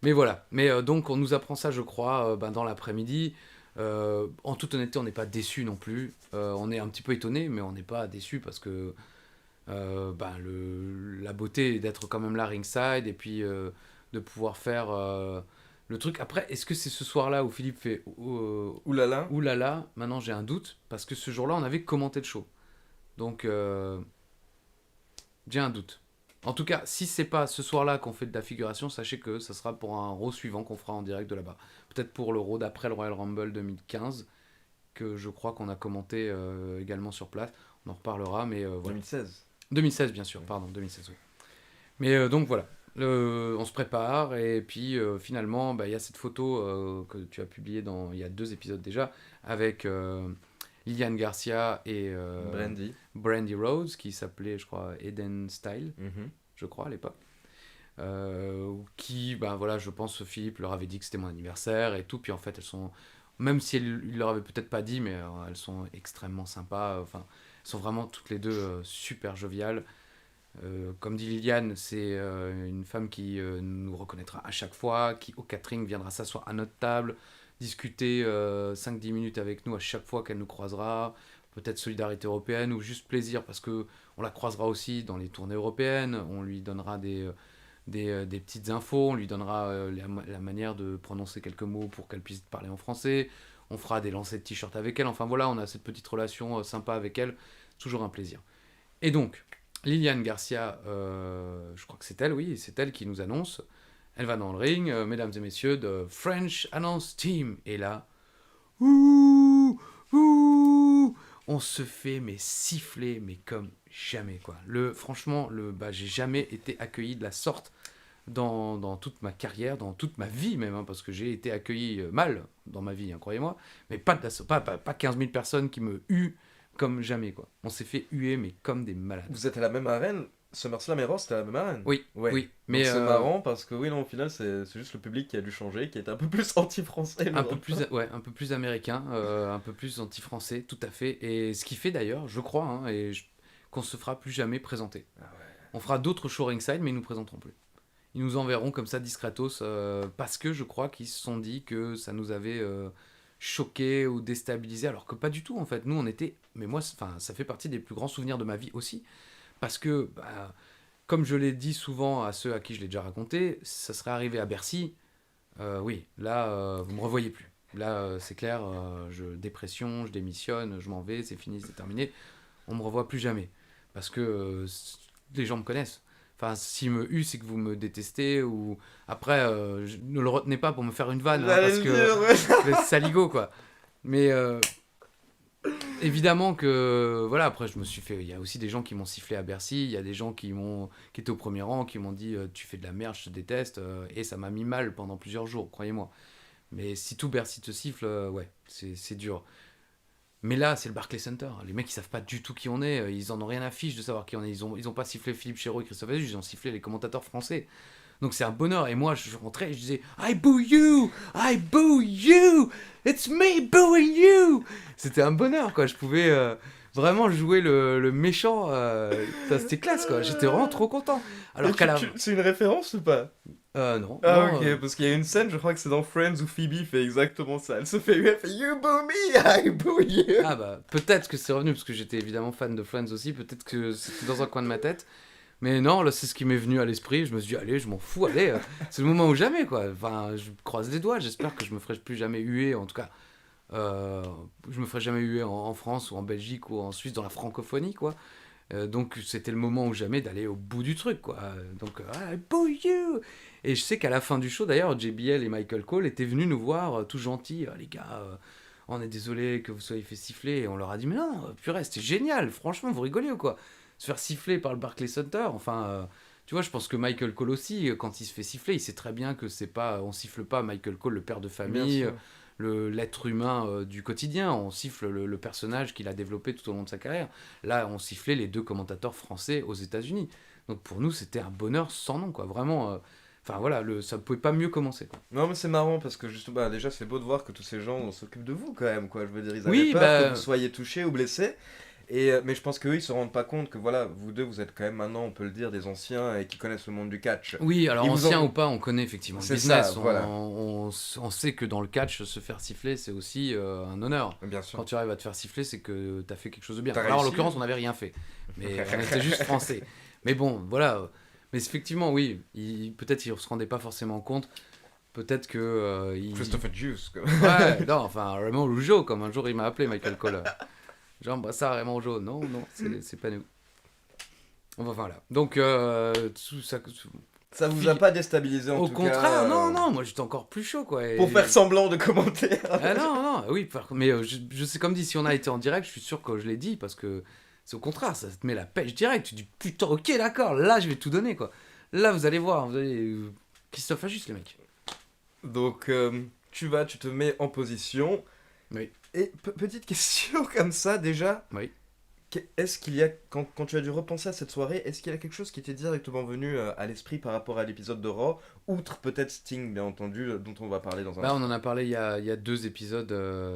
Mais voilà. Mais donc, on nous apprend ça, je crois, dans l'après-midi. En toute honnêteté, on n'est pas déçus non plus. On est un petit peu étonnés, mais on n'est pas déçus parce que. La beauté d'être quand même là ringside et puis de pouvoir faire le truc. Après, est-ce que c'est ce soir-là où Philippe fait oulala, maintenant j'ai un doute parce que ce jour-là on avait commenté le show, donc j'ai un doute. En tout cas, si c'est pas ce soir-là qu'on fait de la figuration, sachez que ça sera pour un Raw suivant qu'on fera en direct de là-bas, peut-être pour le Raw d'après le Royal Rumble 2015 que je crois qu'on a commenté également sur place. On en reparlera, mais voilà. 2016 bien sûr, pardon, 2016 oui. Mais donc voilà, on se prépare et puis finalement il y a cette photo que tu as publiée il y a 2 épisodes déjà avec Liliane Garcia et Brandy Rhodes qui s'appelait je crois Eden Style, je crois à l'époque. qui, ben voilà, je pense Philippe leur avait dit que c'était mon anniversaire et tout, puis en fait elles sont, même si il leur avait peut-être pas dit, mais elles sont extrêmement sympas, enfin, elles sont vraiment toutes les deux super joviales. Comme dit Liliane, c'est une femme qui nous reconnaîtra à chaque fois, qui au catering viendra s'asseoir à notre table, discuter 5-10 minutes avec nous à chaque fois qu'elle nous croisera, peut-être solidarité européenne ou juste plaisir parce que on la croisera aussi dans les tournées européennes, on lui donnera des petites infos, on lui donnera la manière de prononcer quelques mots pour qu'elle puisse parler en français, on fera des lancers de t-shirts avec elle, enfin voilà, on a cette petite relation sympa avec elle, toujours un plaisir. Et donc, Liliane Garcia, je crois que c'est elle, oui, c'est elle qui nous annonce. Elle va dans le ring, mesdames et messieurs, de French Announce Team. Et là, ouh, ouh, on se fait mais siffler, mais comme jamais quoi. Franchement, j'ai jamais été accueilli de la sorte dans toute ma carrière, dans toute ma vie même, hein, parce que j'ai été accueilli mal dans ma vie, hein, croyez-moi. Mais pas 15 000 personnes qui me huent comme jamais quoi. On s'est fait huer mais comme des malades. Vous êtes à la même arène. SummerSlam et Raw, c'était à la même arène. Oui, Ouais. oui. Donc Mais c'est marrant parce que oui, non, au final, c'est juste le public qui a dû changer, qui est un peu plus anti-français. un peu plus américain, un peu plus anti-français, tout à fait. Et ce qui fait d'ailleurs, je crois, hein, qu'on se fera plus jamais présenter. Ah ouais. On fera d'autres shows ringside, mais ils nous présenteront plus. Ils nous enverront comme ça discretos, parce que je crois qu'ils se sont dit que ça nous avait choqué ou déstabilisé, alors que pas du tout en fait. Nous on était, mais moi, ça fait partie des plus grands souvenirs de ma vie aussi, parce que comme je l'ai dit souvent à ceux à qui je l'ai déjà raconté, ça serait arrivé à Bercy. Oui, là, vous me revoyez plus. Là, c'est clair, dépression, je démissionne, je m'en vais, c'est fini, c'est terminé. On me revoit plus jamais. Parce que les gens me connaissent. Enfin, s'ils me huent, c'est que vous me détestez. Ou après, ne le retenez pas pour me faire une vanne, hein, parce que c'est saligo, quoi. Mais évidemment que voilà, après je me suis fait, il y a aussi des gens qui m'ont sifflé à Bercy, il y a des gens qui étaient au premier rang, qui m'ont dit tu fais de la merde, je te déteste, et ça m'a mis mal pendant plusieurs jours, croyez-moi. Mais si tout Bercy te siffle, ouais, c'est dur. Mais là, c'est le Barclays Center. Les mecs, ils savent pas du tout qui on est. Ils en ont rien à fiche de savoir qui on est. Ils ont pas sifflé Philippe Chéreau et Christophe Azu, ils ont sifflé les commentateurs français. Donc c'est un bonheur. Et moi, je rentrais et je disais I boo you! I boo you! It's me booing you! C'était un bonheur, quoi. Je pouvais vraiment jouer le méchant. C'était classe, quoi. J'étais vraiment trop content. Alors qu'à la... C'est une référence ou pas? Non. Ah non, ok, parce qu'il y a une scène, je crois que c'est dans Friends où Phoebe fait exactement ça. Elle se fait huer, elle fait You boo me, I boo you! Ah bah, peut-être que c'est revenu, parce que j'étais évidemment fan de Friends aussi. Peut-être que c'était dans un coin de ma tête. Mais non, là, c'est ce qui m'est venu à l'esprit. Je me suis dit, allez, je m'en fous, allez, c'est le moment ou jamais, quoi. Enfin, je croise les doigts, j'espère que je me ferai plus jamais huer, en tout cas. Je me ferai jamais huer en France ou en Belgique ou en Suisse, dans la francophonie, quoi. Donc, c'était le moment ou jamais d'aller au bout du truc, quoi. Donc, boo you! Et je sais qu'à la fin du show, d'ailleurs, JBL et Michael Cole étaient venus nous voir, tout gentils. Les gars, on est désolé que vous soyez fait siffler. Et on leur a dit, mais non, purée, c'était génial, franchement, vous rigolez ou quoi? Se faire siffler par le Barclays Center, enfin, tu vois, je pense que Michael Cole aussi, quand il se fait siffler, il sait très bien que c'est pas, on siffle pas Michael Cole, le père de famille, l'être humain du quotidien, on siffle le personnage qu'il a développé tout au long de sa carrière. Là, on sifflait les deux commentateurs français aux États-Unis. Donc pour nous, c'était un bonheur sans nom, quoi, vraiment. Enfin voilà, ça ne pouvait pas mieux commencer, quoi. Non mais c'est marrant parce que justement, bah, déjà c'est beau de voir que tous ces gens s'occupent de vous quand même, quoi. Je veux dire, ils avaient Oui, peur que vous soyez touché ou blessé. Mais je pense qu'eux, ils se rendent pas compte que voilà, vous deux, vous êtes quand même maintenant, on peut le dire, des anciens et qui connaissent le monde du catch. Oui, alors Ils vous ancien ont- ou pas, on connaît effectivement le C'est business. ça, voilà. On sait que dans le catch, se faire siffler, c'est aussi un honneur. Bien sûr. Quand tu arrives à te faire siffler, c'est que tu as fait quelque chose de bien. T'as Alors en réussi. l'occurrence, on n'avait rien fait. Mais on était juste français. Mais bon, voilà. Mais effectivement, oui, peut-être ils ne se rendaient pas forcément compte. Peut-être que... Christopher Juice, quoi. Ouais, non, enfin, Raymond Rougeau, comme un jour il m'a appelé, Michael Cole. Genre, ça, Raymond Rougeau. Non, c'est pas nous. Enfin, voilà. Donc, tout ça... Ça vous a pas déstabilisé en Au tout contraire, cas non, moi j'étais encore plus chaud, quoi. Pour faire semblant de commenter. Ah non, oui, mais je sais, comme dit, si on a été en direct, je suis sûr que je l'ai dit, parce que c'est au contraire, ça te met la pêche direct. Tu dis, putain, ok, d'accord, là je vais tout donner, quoi. Là, vous allez voir, Christophe Ajus, les mecs. Donc tu te mets en position. Oui. Et petite question comme ça déjà. Oui. Est-ce qu'il y a, quand tu as dû repenser à cette soirée, est-ce qu'il y a quelque chose qui t'est directement venu à l'esprit par rapport à l'épisode de Raw, outre peut-être Sting, bien entendu, dont on va parler dans un Bah, on instant. en a parlé il y a 2 épisodes,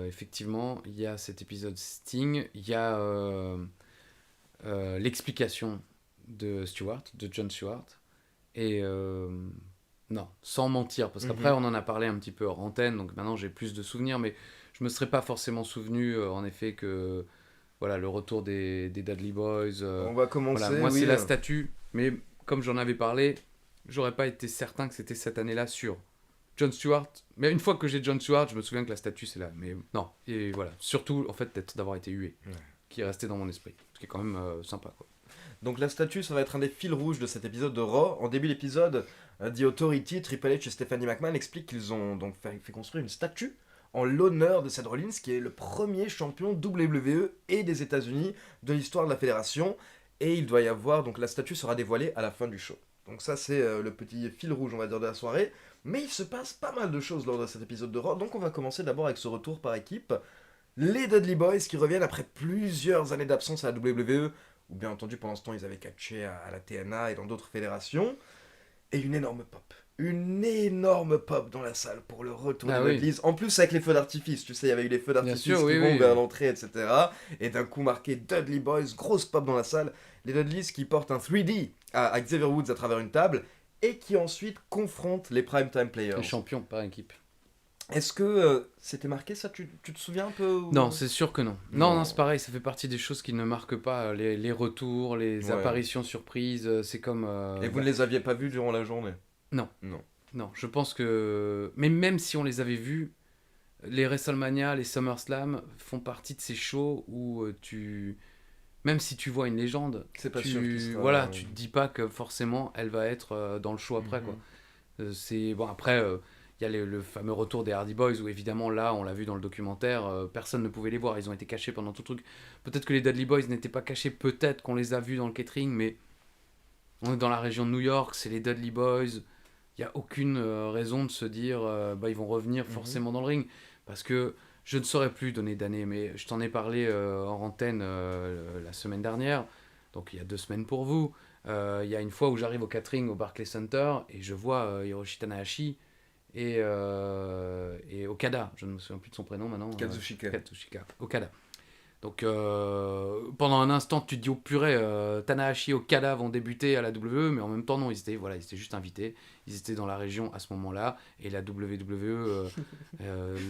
effectivement. Il y a cet épisode Sting, il y a l'explication de Stewart, de Jon Stewart. Et non, sans mentir, parce qu'après Mhm. on en a parlé un petit peu hors antenne, donc maintenant j'ai plus de souvenirs, mais je me serais pas forcément souvenu en effet que voilà, le retour des Dudley Boys. On va Voilà, commencer, moi c'est oui. la statue, mais comme j'en avais parlé, j'aurais pas été certain que c'était cette année-là sur Jon Stewart. Mais une fois que j'ai Jon Stewart, je me souviens que la statue c'est là. Mais non, et voilà, surtout en fait d'avoir été hué, Ouais. qui est resté dans mon esprit, ce qui est quand même sympa quoi. Donc la statue, ça va être un des fils rouges de cet épisode de Raw. En début d'épisode, The Authority, Triple H et Stephanie McMahon expliquent qu'ils ont donc fait construire une statue en l'honneur de Seth Rollins, qui est le premier champion WWE et des États-Unis de l'histoire de la fédération. Et il doit y avoir, donc la statue sera dévoilée à la fin du show. Donc ça, c'est le petit fil rouge, on va dire, de la soirée. Mais il se passe pas mal de choses lors de cet épisode de Raw. Donc on va commencer d'abord avec ce retour par équipe. Les Dudley Boys qui reviennent après plusieurs années d'absence à la WWE, ou bien entendu pendant ce temps ils avaient catché à la TNA et dans d'autres fédérations, et une énorme pop. Une énorme pop dans la salle pour le retour des Ah oui, Dudleys. En plus avec les feux d'artifice, tu sais, il y avait eu les feux bien d'artifice sûr, qui oui, vont oui. vers l'entrée, etc. Et d'un coup marqué Dudley Boys, grosse pop dans la salle. Les Dudleys qui portent un 3D à Xavier Woods à travers une table, et qui ensuite confrontent les Primetime Les Players. champions par équipe. Est-ce que c'était marqué ça, tu te souviens un peu Non, ou... c'est sûr que non. Non, non, Non. c'est pareil, ça fait partie des choses qui ne marquent pas les retours, les Ouais. apparitions surprises. C'est comme. Et vous ne les aviez pas vus durant la journée? Non, Non. non, je pense que. Mais même si on les avait vus, les WrestleMania, les SummerSlam font partie de ces shows où tu. Même si tu vois une légende, C'est pas sûr qu'il sera... voilà, tu te dis pas que forcément elle va être dans le show après, quoi. Mhm. C'est bon après il y a le fameux retour des Hardy Boys où évidemment là on l'a vu dans le documentaire, personne ne pouvait les voir, ils ont été cachés pendant tout le truc. Peut-être que les Dudley Boys n'étaient pas cachés, peut-être qu'on les a vus dans le catering, mais on est dans la région de New York, c'est les Dudley Boys, il n'y a aucune raison de se dire bah ils vont revenir Mhm. forcément dans le ring, parce que je ne saurais plus donner d'année, mais je t'en ai parlé en antenne la semaine dernière, donc il y a 2 semaines pour vous. Il y a une fois où j'arrive au catering au Barclays Center et je vois Hiroshi Tanahashi et Okada, je ne me souviens plus de son prénom maintenant. Kazushika. Katsushika, Okada. Donc pendant un instant tu te dis oh purée, Tanahashi et Okada vont débuter à la WWE, mais en même temps non, ils étaient juste invités, ils étaient dans la région à ce moment-là, et la WWE...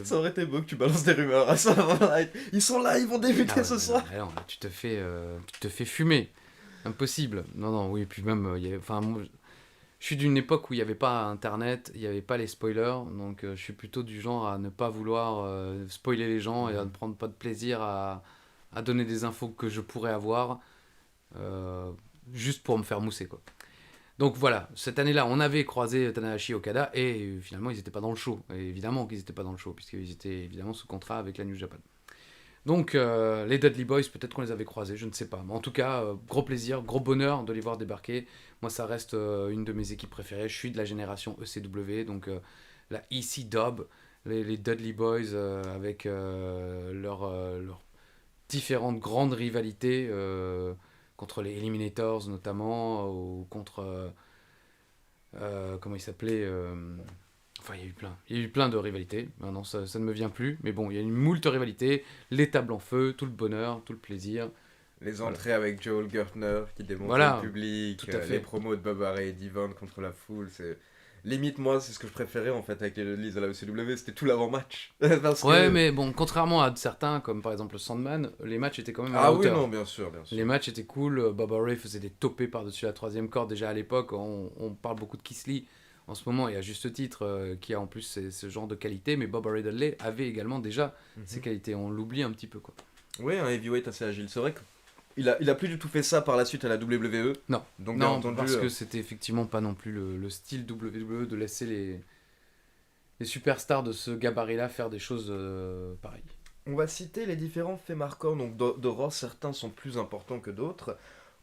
Ça aurait été beau que tu balances des rumeurs à ça. Voilà. Ils sont là, ils vont débuter Ah ouais, ce mais non, soir. mais non, là, tu te fais fumer. Impossible. Non, non, oui, puis même, enfin, moi, je suis d'une époque où il n'y avait pas Internet, il n'y avait pas les spoilers, donc je suis plutôt du genre à ne pas vouloir spoiler les gens et à ne prendre pas de plaisir à donner des infos que je pourrais avoir euh, juste pour me faire mousser, quoi. Donc voilà, cette année-là, on avait croisé Tanahashi et Okada et finalement, ils n'étaient pas dans le show. Et évidemment qu'ils n'étaient pas dans le show, puisqu'ils étaient évidemment sous contrat avec la New Japan. Donc les Dudley Boys, peut-être qu'on les avait croisés, je ne sais pas. Mais en tout cas, gros plaisir, gros bonheur de les voir débarquer. Moi, ça reste une de mes équipes préférées. Je suis de la génération ECW, donc la EC Dub, les Dudley Boys avec leurs différentes grandes rivalités contre les Eliminators notamment, ou contre... comment il s'appelait Enfin, il y a eu plein de rivalités. Maintenant, ça ne me vient plus. Mais bon, il y a une moult rivalités, les tables en feu, tout le bonheur, tout le plaisir. Les Voilà. entrées avec Joel Gertner qui démontait Voilà, le public, tout à fait. les promos de Bubba Ray et Devon contre la foule, c'est... Limite, moi, c'est ce que je préférais en fait avec les Dudleys à la ECW, c'était tout l'avant-match. Parce Ouais, que... mais bon, contrairement à certains, comme par exemple le Sandman, les matchs étaient quand même à la Ah oui, hauteur. non, bien sûr, bien sûr. Les matchs étaient cool. Bubba Ray faisait des topés par-dessus la troisième corde. Déjà à l'époque, on parle beaucoup de Keith Lee en ce moment, et à juste titre, qui a en plus ce genre de qualité. Mais Bubba Ray Dudley avait également déjà ces qualités. On l'oublie un petit peu, quoi. Oui, un heavyweight assez agile. C'est vrai qu'il a plus du tout fait ça par la suite à la WWE. Non, Donc, bien non, entendu, parce que c'était effectivement pas non plus le style WWE de laisser les superstars de ce gabarit-là faire des choses pareilles. on va citer les différents faits marquants. Donc, de Raw, certains sont plus importants que d'autres.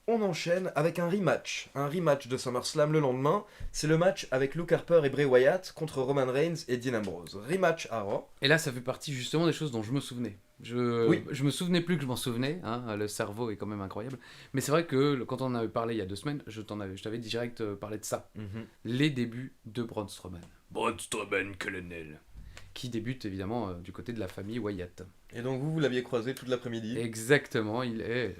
On enchaîne avec un rematch. Un rematch de SummerSlam le lendemain. C'est le match avec Luke Harper et Bray Wyatt contre Roman Reigns et Dean Ambrose. Rematch à Raw. Et là, ça fait partie justement des choses dont je me souvenais. Oui. Je me souvenais plus que je m'en souvenais, hein, le cerveau est quand même incroyable. Mais c'est vrai que quand on en avait parlé il y a 2 semaines, je t'avais direct parlé de ça. Les débuts de Braun Strowman. Braun Strowman, colonel. Qui débute évidemment du côté de la famille Wyatt. Et donc vous l'aviez croisé toute l'après-midi. Exactement, il est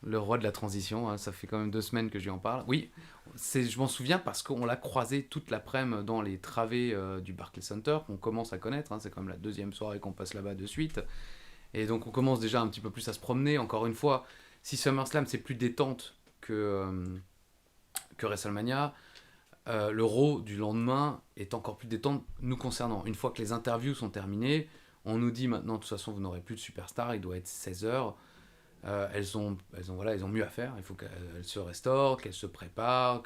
le roi de la transition, hein, ça fait quand même 2 semaines que je lui en parle. Oui, je m'en souviens parce qu'on l'a croisé toute l'après-midi dans les travées du Barclays Center, qu'on commence à connaître, hein, c'est quand même la 2e soirée qu'on passe là-bas de suite. Et donc on commence déjà un petit peu plus à se promener. Encore une fois, si SummerSlam c'est plus détente que WrestleMania, le Raw du lendemain est encore plus détente nous concernant. Une fois que les interviews sont terminées, on nous dit maintenant de toute façon vous n'aurez plus de superstar, il doit être 16h. Elles ont mieux à faire, il faut qu'elles se restaurent, qu'elles se préparent,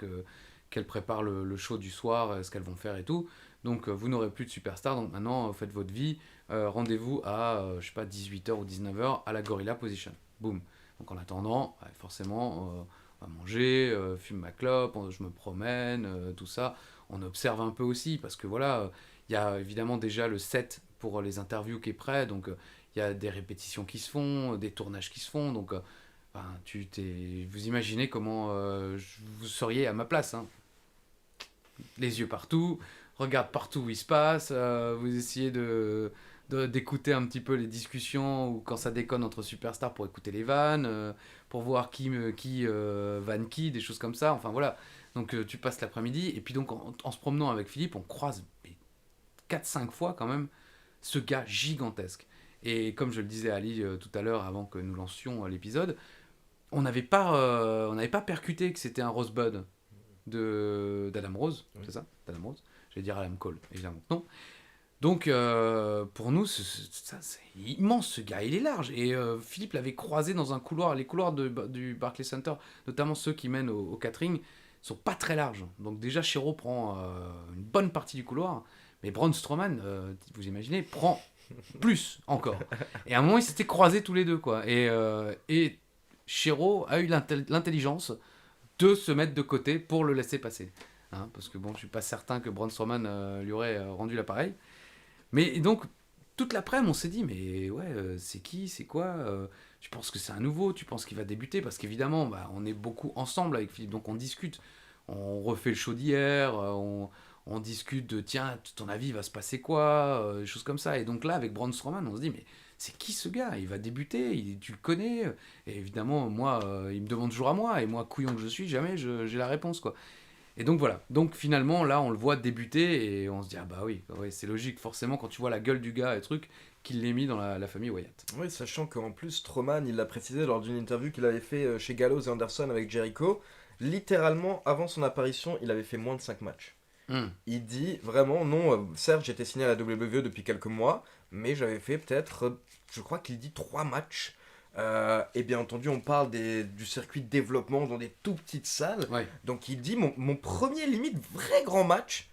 qu'elles préparent le show du soir, ce qu'elles vont faire et tout. Donc vous n'aurez plus de superstar, donc maintenant faites votre vie, rendez-vous à je sais pas 18h ou 19h à la Gorilla Position. Boum. Donc en attendant, forcément on va manger, fume ma clope, je me promène, tout ça. On observe un peu aussi parce que voilà, il y a évidemment déjà le set pour les interviews qui est prêt, donc il y a des répétitions qui se font, des tournages qui se font, donc vous imaginez comment vous seriez à ma place, hein. Les yeux partout, regarde partout où il se passe, vous essayez d'écouter un petit peu les discussions ou quand ça déconne entre superstars pour écouter les vannes, pour voir qui vanne qui, des choses comme ça, enfin voilà. Donc tu passes l'après-midi et puis donc en se promenant avec Philippe, on croise 4-5 fois quand même ce gars gigantesque. Et comme je le disais à Ali tout à l'heure avant que nous lancions l'épisode, on n'avait pas percuté que c'était un Rosebud d'Adam Rose, oui. C'est ça d'Adam Rose. J'allais dire Adam Cole, évidemment. Non. Donc pour nous, c'est immense ce gars, il est large. Et Philippe l'avait croisé dans un couloir, les couloirs du Barclays Center, notamment ceux qui mènent au catering, sont pas très larges. Donc déjà, Shiro prend une bonne partie du couloir, mais Braun Strowman, vous imaginez, prend plus encore. Et à un moment, ils s'étaient croisés tous les deux, quoi. Et Shiro a eu l'intelligence de se mettre de côté pour le laisser passer. Hein, parce que bon, je suis pas certain que Braun Strowman lui aurait rendu l'appareil. Mais donc, toute l'après-midi, on s'est dit, mais ouais, c'est qui, c'est quoi tu penses que c'est un nouveau, tu penses qu'il va débuter, parce qu'évidemment, on est beaucoup ensemble avec Philippe, donc on discute. On refait le show d'hier, on discute de, tiens, ton avis, il va se passer quoi, des choses comme ça. Et donc là, avec Braun Strowman, on se dit, mais c'est qui ce gars? Il va débuter, tu le connais. Et évidemment, moi, il me demande toujours à moi, et moi, couillon que je suis, jamais j'ai la réponse, quoi. Et donc voilà, donc finalement là on le voit débuter et on se dit ah bah oui, ouais, c'est logique forcément quand tu vois la gueule du gars et truc qu'il l'ait mis dans la famille Wyatt. Oui, sachant qu'en plus Strowman il l'a précisé lors d'une interview qu'il avait fait chez Gallows et Anderson avec Jericho, littéralement avant son apparition il avait fait moins de 5 matchs. Il dit vraiment non, certes j'étais signé à la WWE depuis quelques mois, mais j'avais fait peut-être, je crois qu'il dit 3 matchs. Et bien entendu, on parle du circuit de développement dans des tout petites salles. Ouais. Donc il dit mon premier limite vrai grand match,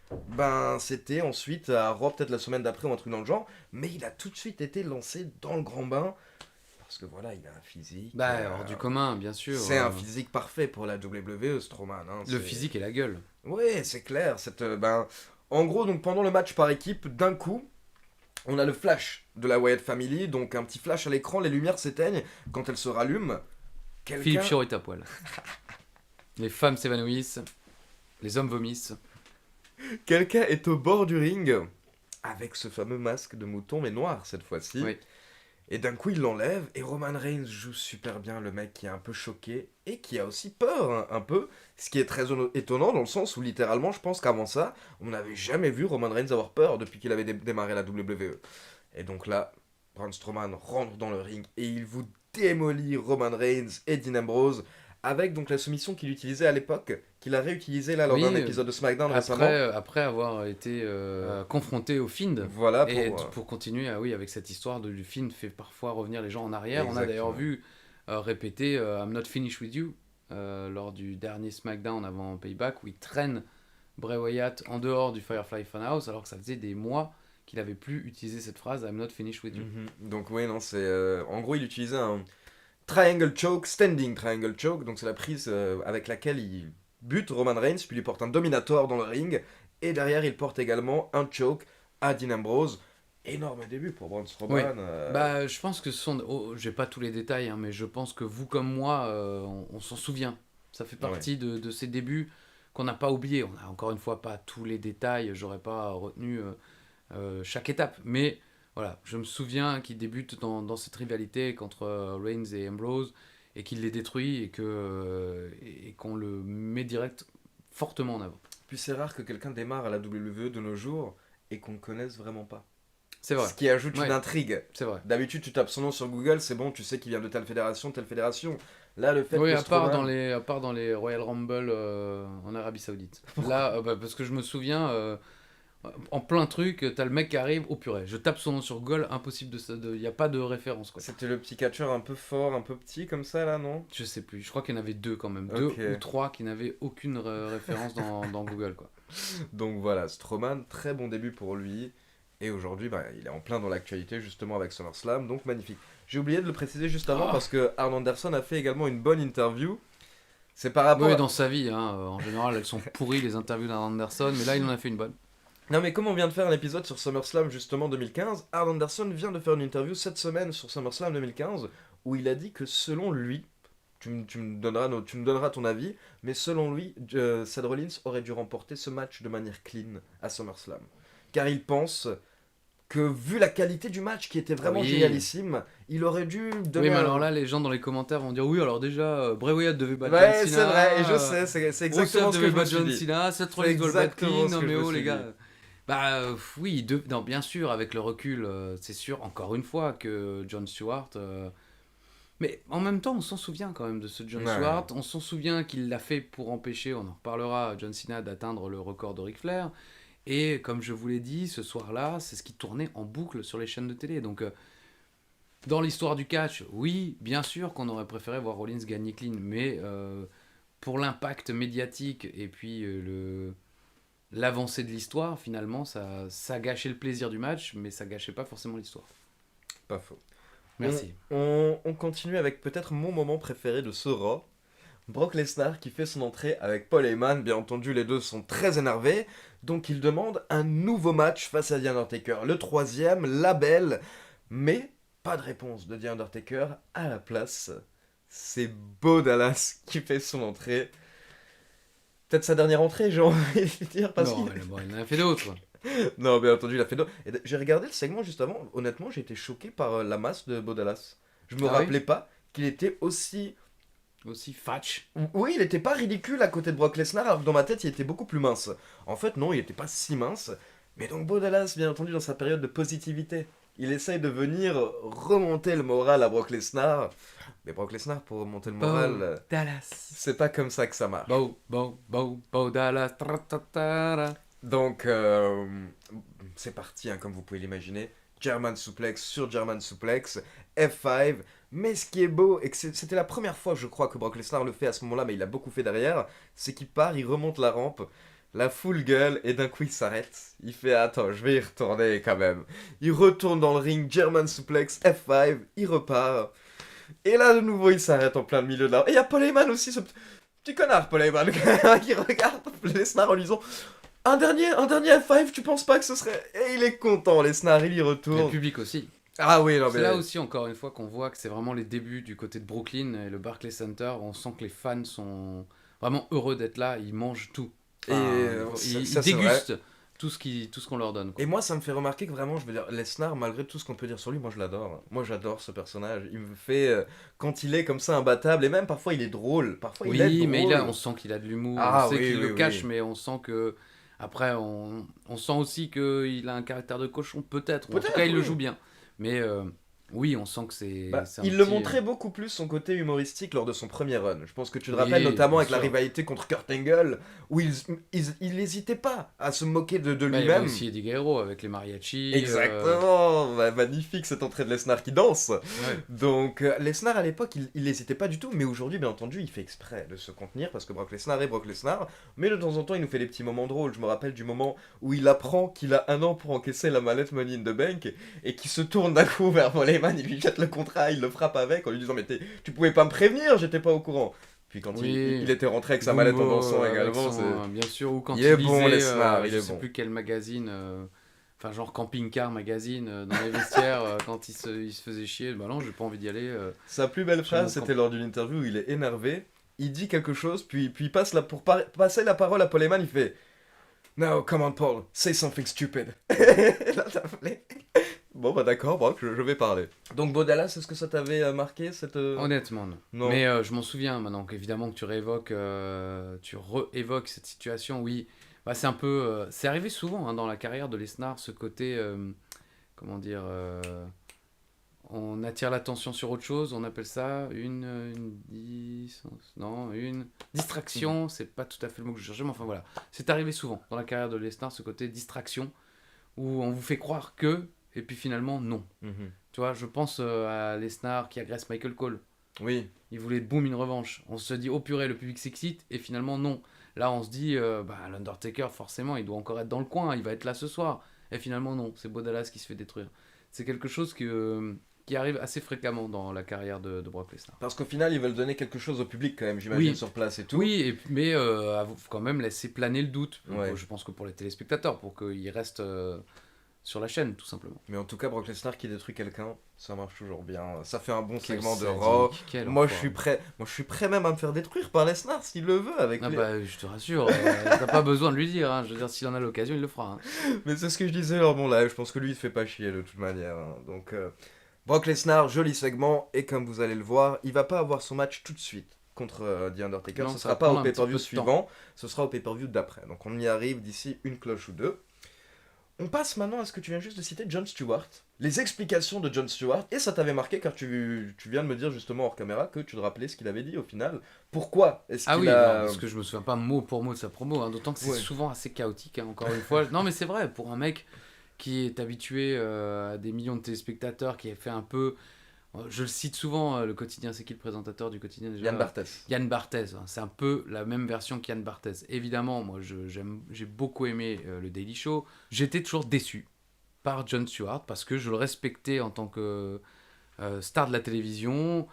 c'était ensuite à Raw, peut-être la semaine d'après ou un truc dans le genre. Mais il a tout de suite été lancé dans le grand bain. Parce que voilà, il a un physique. Hors du commun, bien sûr. C'est un physique parfait pour la WWE, Strowman. Hein, le physique et la gueule. Oui, c'est clair. En gros, donc pendant le match par équipe, d'un coup. On a le flash de la Wyatt Family, donc un petit flash à l'écran, les lumières s'éteignent. Quand elles se rallument, Philippe Shiro est à poil. Les femmes s'évanouissent, les hommes vomissent. Quelqu'un est au bord du ring, avec ce fameux masque de mouton, mais noir cette fois-ci. Oui. Et d'un coup, il l'enlève, et Roman Reigns joue super bien le mec qui est un peu choqué, et qui a aussi peur, un peu. Ce qui est très étonnant, dans le sens où, littéralement, je pense qu'avant ça, on n'avait jamais vu Roman Reigns avoir peur depuis qu'il avait démarré la WWE. Et donc là, Braun Strowman rentre dans le ring, et il vous démolit Roman Reigns et Dean Ambrose, avec donc la soumission qu'il utilisait à l'époque, qu'il a réutilisé là lors d'un épisode de SmackDown récemment. Après avoir été confronté au Fiend. Voilà. Pour continuer, avec cette histoire du Fiend fait parfois revenir les gens en arrière. Exactement. On a d'ailleurs vu répéter I'm not finished with you lors du dernier SmackDown avant Payback où il traîne Bray Wyatt en dehors du Firefly Funhouse alors que ça faisait des mois qu'il n'avait plus utilisé cette phrase I'm not finished with you. Donc oui, non, c'est... en gros, il utilisait un Triangle Choke, Standing Triangle Choke, donc c'est la prise avec laquelle il bute Roman Reigns, puis lui porte un Dominator dans le ring, et derrière il porte également un choke à Dean Ambrose. Énorme début pour Braun Strowman. Oui. Bah, je pense que ce sont... j'ai pas tous les détails, hein, mais je pense que vous comme moi, on s'en souvient. Ça fait partie de ces débuts qu'on n'a pas oubliés. On a encore une fois pas tous les détails, j'aurais pas retenu chaque étape. Mais voilà, je me souviens qu'il débute dans cette rivalité contre Reigns et Ambrose, et qu'il les détruit, et qu'on le met direct fortement en avant. Puis c'est rare que quelqu'un démarre à la WWE de nos jours et qu'on ne connaisse vraiment pas. C'est vrai. Ce qui ajoute une intrigue. C'est vrai. D'habitude, tu tapes son nom sur Google, c'est bon, tu sais qu'il vient de telle fédération, telle fédération. Là, le fait oui, que à part dans les Royal Rumble en Arabie Saoudite. Là, parce que je me souviens, en plein truc, t'as le mec qui arrive, oh purée, je tape son nom sur Google, impossible il n'y a pas de référence, quoi. C'était le petit catcheur un peu fort, un peu petit comme ça, là, non? Je sais plus, je crois qu'il y en avait 2 quand même, Ok. 2 ou 3 qui n'avaient aucune référence dans Google, quoi. Donc voilà, Strowman, très bon début pour lui. Et aujourd'hui, il est en plein dans l'actualité, justement, avec SummerSlam, donc magnifique. J'ai oublié de le préciser juste avant, parce que Arn Anderson a fait également une bonne interview. C'est par rapport Oui, dans sa vie, hein, en général, elles sont pourries, les interviews d'Arn Anderson, mais là, il en a fait une bonne. Non, mais comme on vient de faire un épisode sur SummerSlam, justement, 2015, Arn Anderson vient de faire une interview cette semaine sur SummerSlam 2015, où il a dit que selon lui, tu me donneras ton avis, mais selon lui, Seth Rollins aurait dû remporter ce match de manière clean à SummerSlam. Car il pense que vu la qualité du match qui était vraiment génialissime, il aurait dû donner. Oui, mais alors là, les gens dans les commentaires vont dire oui, alors déjà, Bray Wyatt devait battre John Cena. Ouais, Cena. c'est vrai, et je sais, c'est exactement ce que je me suis John dit. Cena, Seth Rollins doit le battre clean, non mais oh les gars. Oui, non, bien sûr, avec le recul, c'est sûr, encore une fois, que Jon Stewart. Mais en même temps, on s'en souvient quand même de ce Jon Stewart. On s'en souvient qu'il l'a fait pour empêcher, on en reparlera, John Cena d'atteindre le record de Ric Flair. Et comme je vous l'ai dit, ce soir-là, c'est ce qui tournait en boucle sur les chaînes de télé. Donc, dans l'histoire du catch, oui, bien sûr qu'on aurait préféré voir Rollins gagner clean, mais pour l'impact médiatique et puis l'avancée de l'histoire, finalement, ça gâchait le plaisir du match, mais ça gâchait pas forcément l'histoire. Pas faux. Merci. On continue avec peut-être mon moment préféré de ce Raw. Brock Lesnar qui fait son entrée avec Paul Heyman, bien entendu les deux sont très énervés, donc il demande un nouveau match face à The Undertaker, le 3e, la belle, mais pas de réponse de The Undertaker, à la place, c'est Bo Dallas qui fait son entrée. Peut-être sa dernière entrée, j'ai envie de dire, parce non, il en a fait d'autres. Non, bien entendu, il a fait d'autres. Et j'ai regardé le segment juste avant, honnêtement j'ai été choqué par la masse de Bo Dallas. Je me rappelais pas qu'il était aussi fatch. Oui, il était pas ridicule à côté de Brock Lesnar, alors que dans ma tête, il était beaucoup plus mince. En fait, non, il était pas si mince. Mais donc, Bo Dallas, bien entendu, dans sa période de positivité, il essaye de venir remonter le moral à Brock Lesnar. Mais Brock Lesnar, pour remonter le moral, Dallas, c'est pas comme ça que ça marche. Bo Dallas. Donc, c'est parti, hein, comme vous pouvez l'imaginer. German Suplex sur German Suplex, F5. Mais ce qui est beau, et que c'était la première fois, je crois, que Brock Lesnar le fait à ce moment-là, mais il a beaucoup fait derrière, c'est qu'il part, il remonte la rampe, la foule gueule, et d'un coup il s'arrête. Il fait « Attends, je vais y retourner quand même ». Il retourne dans le ring, German Suplex, F5, il repart. Et là, de nouveau, il s'arrête en plein milieu de la... Et il y a Paul Heyman aussi, ce petit connard, Paul Heyman, qui regarde Lesnar en lui disant... Un dernier F5, tu penses pas que ce serait... Et il est content, Lesnar, il y retourne. Et le public aussi. Ah oui, non mais... C'est là aussi, encore une fois, qu'on voit que c'est vraiment les débuts du côté de Brooklyn et le Barclays Center. On sent que les fans sont vraiment heureux d'être là, ils mangent tout. Ils dégustent tout ce qu'on leur donne, quoi. Et moi, ça me fait remarquer que vraiment, je veux dire, Lesnar, malgré tout ce qu'on peut dire sur lui, moi je l'adore. Moi j'adore ce personnage. Il me fait, quand il est comme ça imbattable, et même parfois il est drôle. Parfois il est drôle. Oui, mais on sent qu'il a de l'humour. On sait qu'il le cache, mais on sent que... Après, on sent aussi qu'il a un caractère de cochon, peut-être. En tout cas, il le joue bien. Mais oui, on sent que c'est... il le montrait beaucoup plus son côté humoristique lors de son premier run. Je pense que tu te rappelles notamment avec la rivalité contre Kurt Angle, où il n'hésitait pas à se moquer de lui-même. Il y a aussi Eddie Guerrero avec les mariachis. Exactement, magnifique cette entrée de Lesnar qui danse. Ouais. Donc Lesnar à l'époque, il n'hésitait pas du tout, mais aujourd'hui, bien entendu, il fait exprès de se contenir parce que Brock Lesnar est Brock Lesnar. Mais de temps en temps, il nous fait des petits moments drôles. Je me rappelle du moment où il apprend qu'il a 1 an pour encaisser la mallette Money in the Bank et qu'il se tourne d'un coup vers Paul Heyman Heyman, il lui jette le contrat, il le frappe avec en lui disant mais tu pouvais pas me prévenir, j'étais pas au courant. Puis quand il était rentré avec sa mallette en dansant également, bien sûr, ou quand il est lisait, bon Lesnar, il je est sais bon. plus quel magazine, enfin genre Camping Car magazine, dans les vestiaires, quand il se faisait chier, bah non, j'ai pas envie d'y aller. Sa plus belle Sur mon phrase, c'était lors d'une interview où il est énervé, il dit quelque chose, puis il passe pour passer la parole à Paul Heyman, il fait "Now, come on Paul, say something stupid." Et là, t'as fait... Bon bah d'accord, Brock, je vais parler. Donc Dallas, est-ce que ça t'avait marqué cette... Honnêtement, non. Non. Mais je m'en souviens maintenant qu'évidemment que tu réévoques, tu réévoques cette situation, oui. Bah, c'est un peu, c'est arrivé souvent hein, dans la carrière de Lesnar, ce côté, comment dire, on attire l'attention sur autre chose, on appelle ça une distraction, c'est pas tout à fait le mot que je cherchais, mais enfin voilà. C'est arrivé souvent dans la carrière de Lesnar, ce côté distraction, où on vous fait croire que, et puis finalement non. Mhm. Tu vois, je pense à Lesnar qui agresse Michael Cole. Oui. Il voulait boum une revanche. On se dit oh purée, le public s'excite et finalement non. Là on se dit l'Undertaker forcément il doit encore être dans le coin, il va être là ce soir. Et finalement non, c'est Bo Dallas qui se fait détruire. C'est quelque chose qui arrive assez fréquemment dans la carrière de Brock Lesnar. Parce qu'au final, ils veulent donner quelque chose au public quand même, j'imagine, Oui. sur place et tout. Oui, mais faut quand même laisser planer le doute. Ouais. Je pense que pour les téléspectateurs, pour qu'ils restent sur la chaîne tout simplement. Mais en tout cas, Brock Lesnar qui détruit quelqu'un, ça marche toujours bien. Ça fait un bon Quel segment de sadique, Raw. quel Moi, enfoiré. je suis prêt même à me faire détruire par Lesnar s'il le veut avec Ah les... bah, je te rassure, t'as pas besoin de lui dire. Hein. Je veux dire, s'il en a l'occasion, il le fera. Hein. Mais c'est ce que je disais lors de mon live, je pense que lui il se fait pas chier de toute manière. Hein. Donc, Brock Lesnar, joli segment, et comme vous allez le voir, il va pas avoir son match tout de suite contre The Undertaker. Non, Ce ça sera va pas prendre au un petit pay-per-view peu de suivant, ce sera au pay-per-view d'après. Donc on y arrive d'ici une cloche ou deux. On passe maintenant à ce que tu viens juste de citer, Jon Stewart. Les explications de Jon Stewart, et ça t'avait marqué car tu viens de me dire justement hors caméra que tu te rappelais ce qu'il avait dit au final. Pourquoi est-ce Ah qu'il oui, a... non, parce que je me souviens pas mot pour mot de sa promo, hein, d'autant que c'est Ouais. souvent assez chaotique, hein, encore une fois. Non mais c'est vrai, pour un mec qui est habitué à des millions de téléspectateurs, qui a fait un peu... Je le cite souvent, le quotidien, c'est qui le présentateur du quotidien déjà Yann Barthès. Yann Barthès, hein, c'est un peu la même version qu'Yann Barthès. Évidemment, moi j'ai beaucoup aimé le Daily Show. J'étais toujours déçu par Jon Stewart parce que je le respectais en tant que star de la télévision.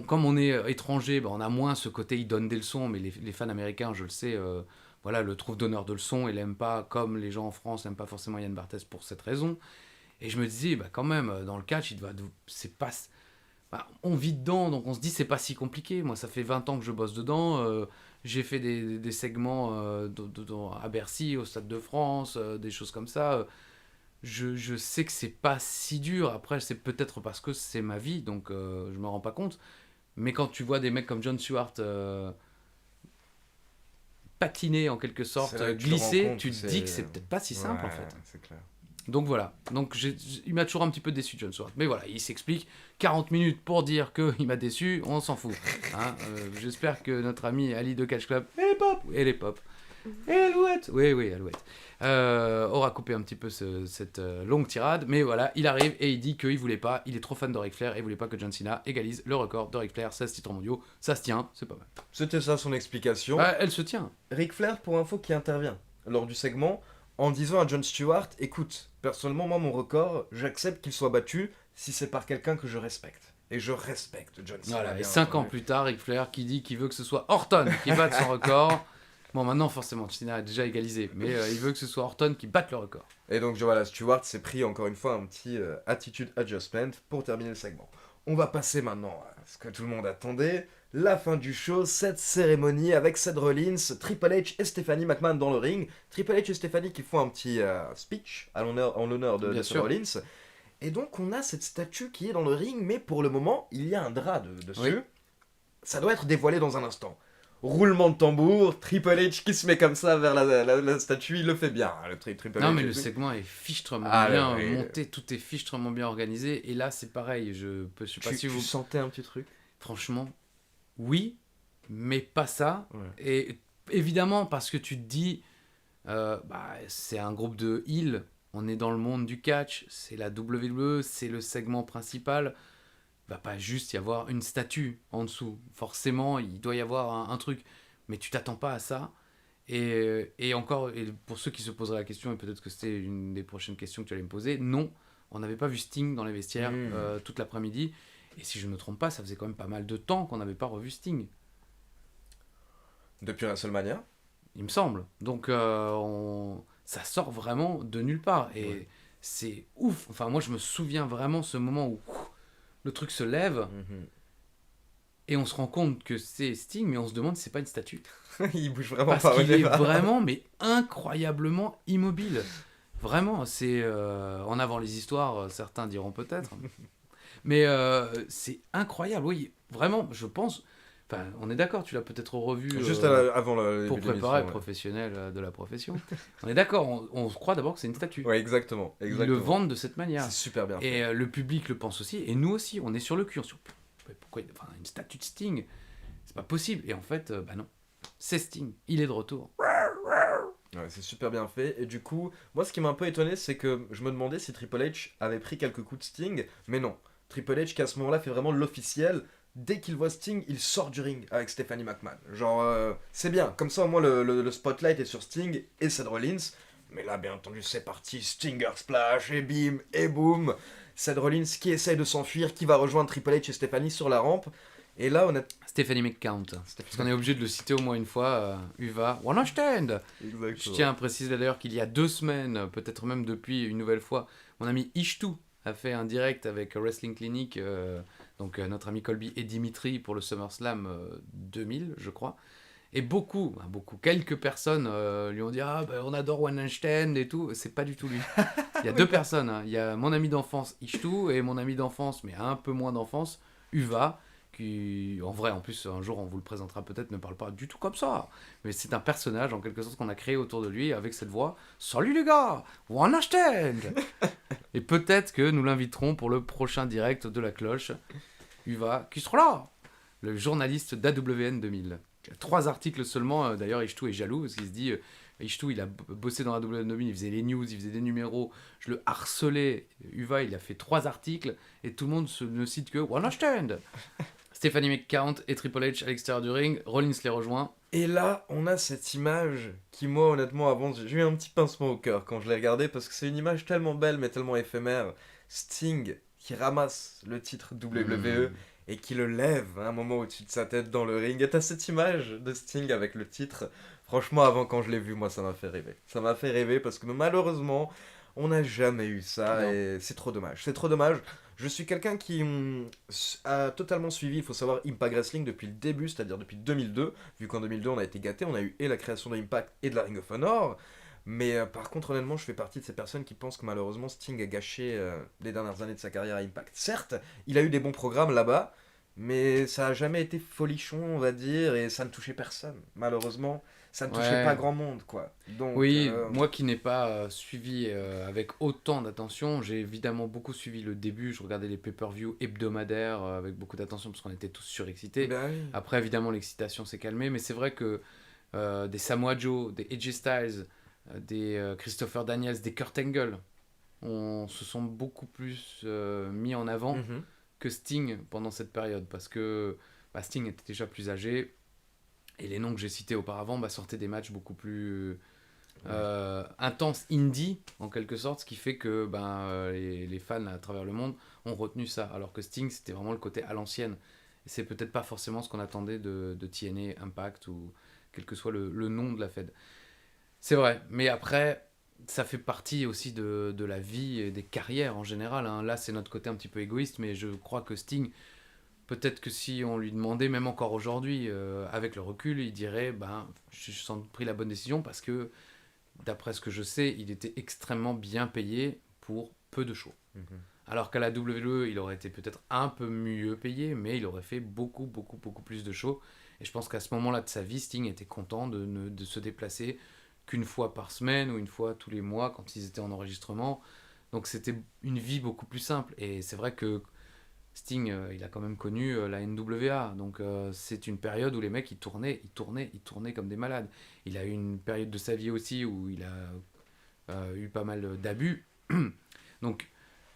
Comme on est étranger, on a moins ce côté il donne des leçons, mais les fans américains, je le sais, voilà, le trouvent donneur de leçons et l'aiment pas, comme les gens en France n'aiment pas forcément Yann Barthès pour cette raison. Et je me disais, quand même, dans le catch, c'est pas, on vit dedans, donc on se dit c'est pas si compliqué. Moi, ça fait 20 ans que je bosse dedans. J'ai fait des segments à Bercy, au Stade de France, des choses comme ça. Je sais que c'est pas si dur. Après, c'est peut-être parce que c'est ma vie, donc je me rends pas compte. Mais quand tu vois des mecs comme Jon Stewart patiner en quelque sorte, glisser, tu te dis que c'est peut-être pas si simple en fait. C'est clair. Donc voilà, il m'a toujours un petit peu déçu Jon Stewart. Mais voilà, il s'explique, 40 minutes pour dire qu'il m'a déçu, on s'en fout. Hein, j'espère que notre ami Ali de Catch Club, et les pop, et Alouette, oui, Alouette, aura coupé un petit peu cette longue tirade. Mais voilà, il arrive et il dit qu'il voulait pas, il est trop fan de Ric Flair et il voulait pas que John Cena égalise le record de Ric Flair, 16 titres mondiaux. Ça se tient, c'est pas mal. C'était ça son explication. Elle se tient. Ric Flair, pour info, qui intervient lors du segment en disant à Jon Stewart, écoute, personnellement, moi, mon record, j'accepte qu'il soit battu si c'est par quelqu'un que je respecte. Et je respecte Jon Stewart. Voilà, et 5 ans plus tard, Ric Flair qui dit qu'il veut que ce soit Orton qui batte son record. Bon, maintenant, forcément, Cena a déjà égalisé, mais il veut que ce soit Orton qui batte le record. Et donc, voilà, Stewart s'est pris encore une fois un petit attitude adjustment pour terminer le segment. On va passer maintenant à ce que tout le monde attendait, la fin du show, cette cérémonie avec Seth Rollins, Triple H et Stephanie McMahon dans le ring. Triple H et Stephanie qui font un petit speech en l'honneur de Seth Rollins. Et donc, on a cette statue qui est dans le ring, mais pour le moment, il y a un drap dessus. Oui. Ça doit être dévoilé dans un instant. Roulement de tambour, Triple H qui se met comme ça vers la statue, il le fait bien. Le Triple non, H mais le segment est fichtrement bien monté, tout est fichtrement bien organisé. Et là, c'est pareil, je sais pas si vous... Tu sentais un petit truc ? Franchement, oui, mais pas ça. Ouais. Et évidemment, parce que tu te dis, c'est un groupe de heels, on est dans le monde du catch, c'est la WWE, c'est le segment principal. Il va pas juste y avoir une statue en dessous. Forcément, il doit y avoir un truc. Mais tu t'attends pas à ça. Et encore, et pour ceux qui se poseraient la question, et peut-être que c'était une des prochaines questions que tu allais me poser, non, on n'avait pas vu Sting dans les vestiaires toute l'après-midi. Et si je ne me trompe pas, ça faisait quand même pas mal de temps qu'on n'avait pas revu Sting. Depuis WrestleMania. Il me semble. Donc, ça sort vraiment de nulle part. Et c'est ouf. Enfin, moi, je me souviens vraiment ce moment où le truc se lève et on se rend compte que c'est Sting, mais on se demande si c'est pas une statue. Il bouge vraiment Parce pas au qu'il est départ. vraiment, mais incroyablement immobile. Vraiment, c'est en avant les histoires, certains diront peut-être. Mais c'est incroyable, oui. Vraiment, je pense. Enfin, on est d'accord, tu l'as peut-être revu Juste avant le pour début de préparer l'émission, professionnel de la profession. On est d'accord, on croit d'abord que c'est une statue. Ouais, exactement. Ils le vendent de cette manière. C'est super bien Et fait. le public le pense aussi, et nous aussi, on est sur le cul. On se dit, pourquoi enfin, une statue de Sting, c'est pas possible. Et en fait, bah non, c'est Sting, il est de retour. Ouais, c'est super bien fait. Et du coup, moi, ce qui m'a un peu étonné, c'est que je me demandais si Triple H avait pris quelques coups de Sting, mais non. Triple H, qui à ce moment-là fait vraiment l'officiel, dès qu'il voit Sting, il sort du ring avec Stephanie McMahon. Genre, c'est bien, comme ça au moins le spotlight est sur Sting et Seth Rollins. Mais là, bien entendu, c'est parti, Stinger Splash, et bim, et boum. Seth Rollins qui essaye de s'enfuir, qui va rejoindre Triple H et Stephanie sur la rampe. Et là, on a... Stephanie McCount. Parce qu'on est obligé de le citer au moins une fois. Uva, one stand. Je tiens à préciser d'ailleurs qu'il y a 2 semaines, peut-être même depuis une nouvelle fois, mon ami Ishtu a fait un direct avec Wrestling Clinic, donc notre ami Colby et Dimitri pour le SummerSlam 2000, je crois. Et quelques personnes lui ont dit ah ben on adore One Night Stand et tout. C'est pas du tout lui. Il y a 2 personnes. Hein. Il y a mon ami d'enfance Ishtu et mon ami d'enfance, mais un peu moins d'enfance, Uva. Qui, en vrai, en plus, un jour on vous le présentera peut-être, ne parle pas du tout comme ça. Mais c'est un personnage, en quelque sorte, qu'on a créé autour de lui avec cette voix. Salut les gars, one night stand. Et peut-être que nous l'inviterons pour le prochain direct de la cloche. Uva, qui sera là, le journaliste d'AWN 2000. 3 articles seulement, d'ailleurs, Ishtu est jaloux parce qu'il se dit. Ishtu, il a bossé dans AWN 2000, il faisait les news, il faisait des numéros, je le harcelais. Uva, il a fait 3 articles et tout le monde ne cite que one night stand. Stephanie McCount et Triple H à l'extérieur du ring, Rollins les rejoint. Et là, on a cette image qui, moi, honnêtement, avant, j'ai eu un petit pincement au cœur quand je l'ai regardée parce que c'est une image tellement belle mais tellement éphémère. Sting qui ramasse le titre WWE et qui le lève à un moment au-dessus de sa tête dans le ring. Et t'as cette image de Sting avec le titre. Franchement, avant, quand je l'ai vu, moi, ça m'a fait rêver. Ça m'a fait rêver parce que malheureusement, on n'a jamais eu ça Non. et c'est trop dommage. C'est trop dommage. Je suis quelqu'un qui a totalement suivi, il faut savoir, Impact Wrestling depuis le début, c'est-à-dire depuis 2002. Vu qu'en 2002, on a été gâtés, on a eu et la création de Impact et de la Ring of Honor. Mais par contre, honnêtement, je fais partie de ces personnes qui pensent que malheureusement Sting a gâché les dernières années de sa carrière à Impact. Certes, il a eu des bons programmes là-bas, mais ça a jamais été folichon, on va dire, et ça ne touchait personne. Malheureusement, ça ne touchait pas grand monde, quoi. Donc, oui, moi qui n'ai pas suivi avec autant d'attention, j'ai évidemment beaucoup suivi le début. Je regardais les pay-per-view hebdomadaires avec beaucoup d'attention parce qu'on était tous surexcités. Ben oui. Après, évidemment, l'excitation s'est calmée, mais c'est vrai que des Samoa Joe, des AJ Styles, des Christopher Daniels, des Kurt Angle, se sont beaucoup plus mis en avant Mhm. que Sting pendant cette période parce que Sting était déjà plus âgé et les noms que j'ai cités auparavant sortaient des matchs beaucoup plus intenses, indie en quelque sorte, ce qui fait que les fans à travers le monde ont retenu ça, alors que Sting c'était vraiment le côté à l'ancienne et c'est peut-être pas forcément ce qu'on attendait de TNA, Impact ou quel que soit le nom de la Fed. C'est vrai, mais après, ça fait partie aussi de la vie et des carrières en général. Hein. Là, c'est notre côté un petit peu égoïste, mais je crois que Sting, peut-être que si on lui demandait, même encore aujourd'hui, avec le recul, il dirait j'ai sans doute pris la bonne décision parce que, d'après ce que je sais, il était extrêmement bien payé pour peu de shows. Mhm. Alors qu'à la WWE, il aurait été peut-être un peu mieux payé, mais il aurait fait beaucoup, beaucoup, beaucoup plus de shows. Et je pense qu'à ce moment-là de sa vie, Sting était content de se déplacer qu'une fois par semaine ou une fois tous les mois quand ils étaient en enregistrement. Donc c'était une vie beaucoup plus simple. Et c'est vrai que Sting, il a quand même connu la NWA. Donc c'est une période où les mecs, ils tournaient comme des malades. Il a eu une période de sa vie aussi où il a eu pas mal d'abus. Donc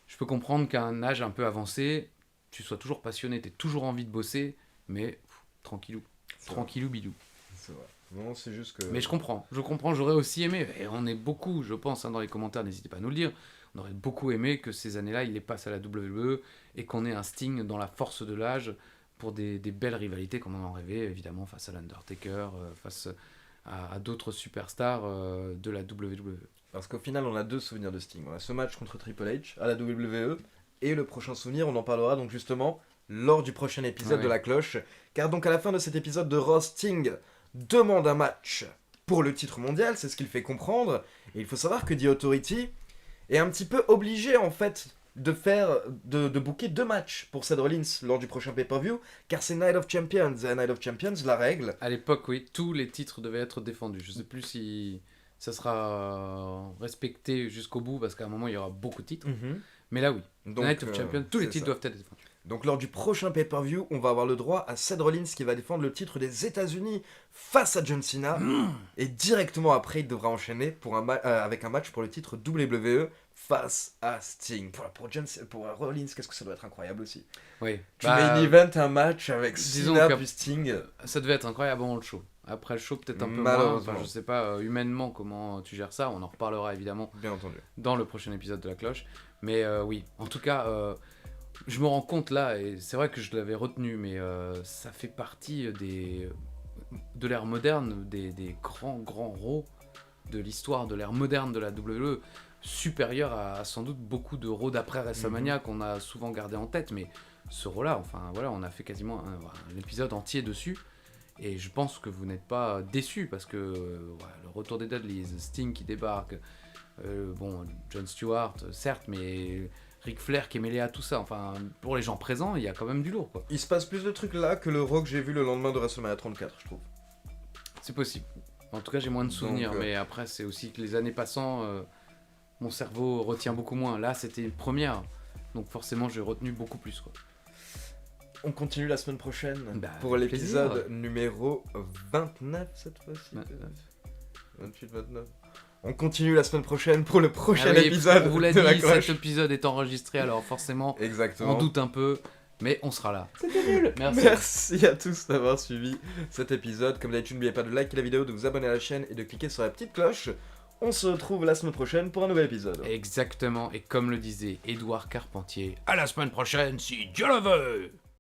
je peux comprendre qu'à un âge un peu avancé, tu sois toujours passionné, tu aies toujours envie de bosser, mais tranquillou. Tranquillou bidou. C'est vrai. Non, c'est juste que... Mais je comprends, j'aurais aussi aimé, et on est beaucoup, je pense, dans les commentaires, n'hésitez pas à nous le dire, On aurait beaucoup aimé que ces années-là, il les passe à la WWE et qu'on ait un Sting dans la force de l'âge pour des belles rivalités comme on en rêvait, évidemment, face à l'Undertaker, face à d'autres superstars de la WWE. Parce qu'au final, on a 2 souvenirs de Sting. On a ce match contre Triple H à la WWE, et le prochain souvenir, on en parlera donc justement lors du prochain épisode de La Cloche. Car donc à la fin de cet épisode de Raw, Sting demande un match pour le titre mondial, c'est ce qu'il fait comprendre. Et il faut savoir que The Authority est un petit peu obligé en fait de booker 2 matchs pour Seth Rollins lors du prochain pay-per-view, car c'est Night of Champions. Et à Night of Champions, la règle... À l'époque, oui, tous les titres devaient être défendus. Je sais plus si ça sera respecté jusqu'au bout, parce qu'à un moment, il y aura beaucoup de titres. Mais là, oui. Donc, Night of Champions, tous les titres doivent être défendus. Donc lors du prochain pay-per-view, on va avoir le droit à Seth Rollins qui va défendre le titre des États-Unis face à John Cena. Et directement après, il devra enchaîner avec un match pour le titre WWE face à Sting. Pour Rollins, qu'est-ce que ça doit être incroyable aussi. Oui. Tu main event un match avec Cena puis Sting. Ça devait être incroyable avant le show. Après le show, peut-être un peu moins. Enfin, je sais pas humainement comment tu gères ça. On en reparlera évidemment. Bien entendu. Dans le prochain épisode de La Cloche. Mais oui, en tout cas... je me rends compte là, et c'est vrai que je l'avais retenu, mais ça fait partie de l'ère moderne, des grands Raw de l'histoire de l'ère moderne de la WWE, supérieur à sans doute beaucoup de Raw d'après WrestleMania qu'on a souvent gardé en tête, mais ce Raw-là, enfin voilà, on a fait quasiment un épisode entier dessus, et je pense que vous n'êtes pas déçus, parce que le retour des Dudleys, Sting qui débarque, Jon Stewart, certes, mais... Ric Flair qui est mêlé à tout ça, enfin pour les gens présents il y a quand même du lourd quoi. Il se passe plus de trucs là que le Raw que j'ai vu le lendemain de WrestleMania 34 je trouve. C'est possible, en tout cas j'ai moins de souvenirs, mais après c'est aussi que les années passant mon cerveau retient beaucoup moins, là c'était une première, donc forcément j'ai retenu beaucoup plus quoi. On continue la semaine prochaine pour l'épisode numéro 29 cette fois-ci. 28-29. On continue la semaine prochaine pour le prochain épisode. On vous l'a dit, cet épisode est enregistré, alors forcément, exactement. On doute un peu, mais on sera là. C'était nul. Merci à tous d'avoir suivi cet épisode. Comme d'habitude, n'oubliez pas de liker la vidéo, de vous abonner à la chaîne et de cliquer sur la petite cloche. On se retrouve la semaine prochaine pour un nouvel épisode. Exactement, et comme le disait Édouard Carpentier, à la semaine prochaine si Dieu le veut.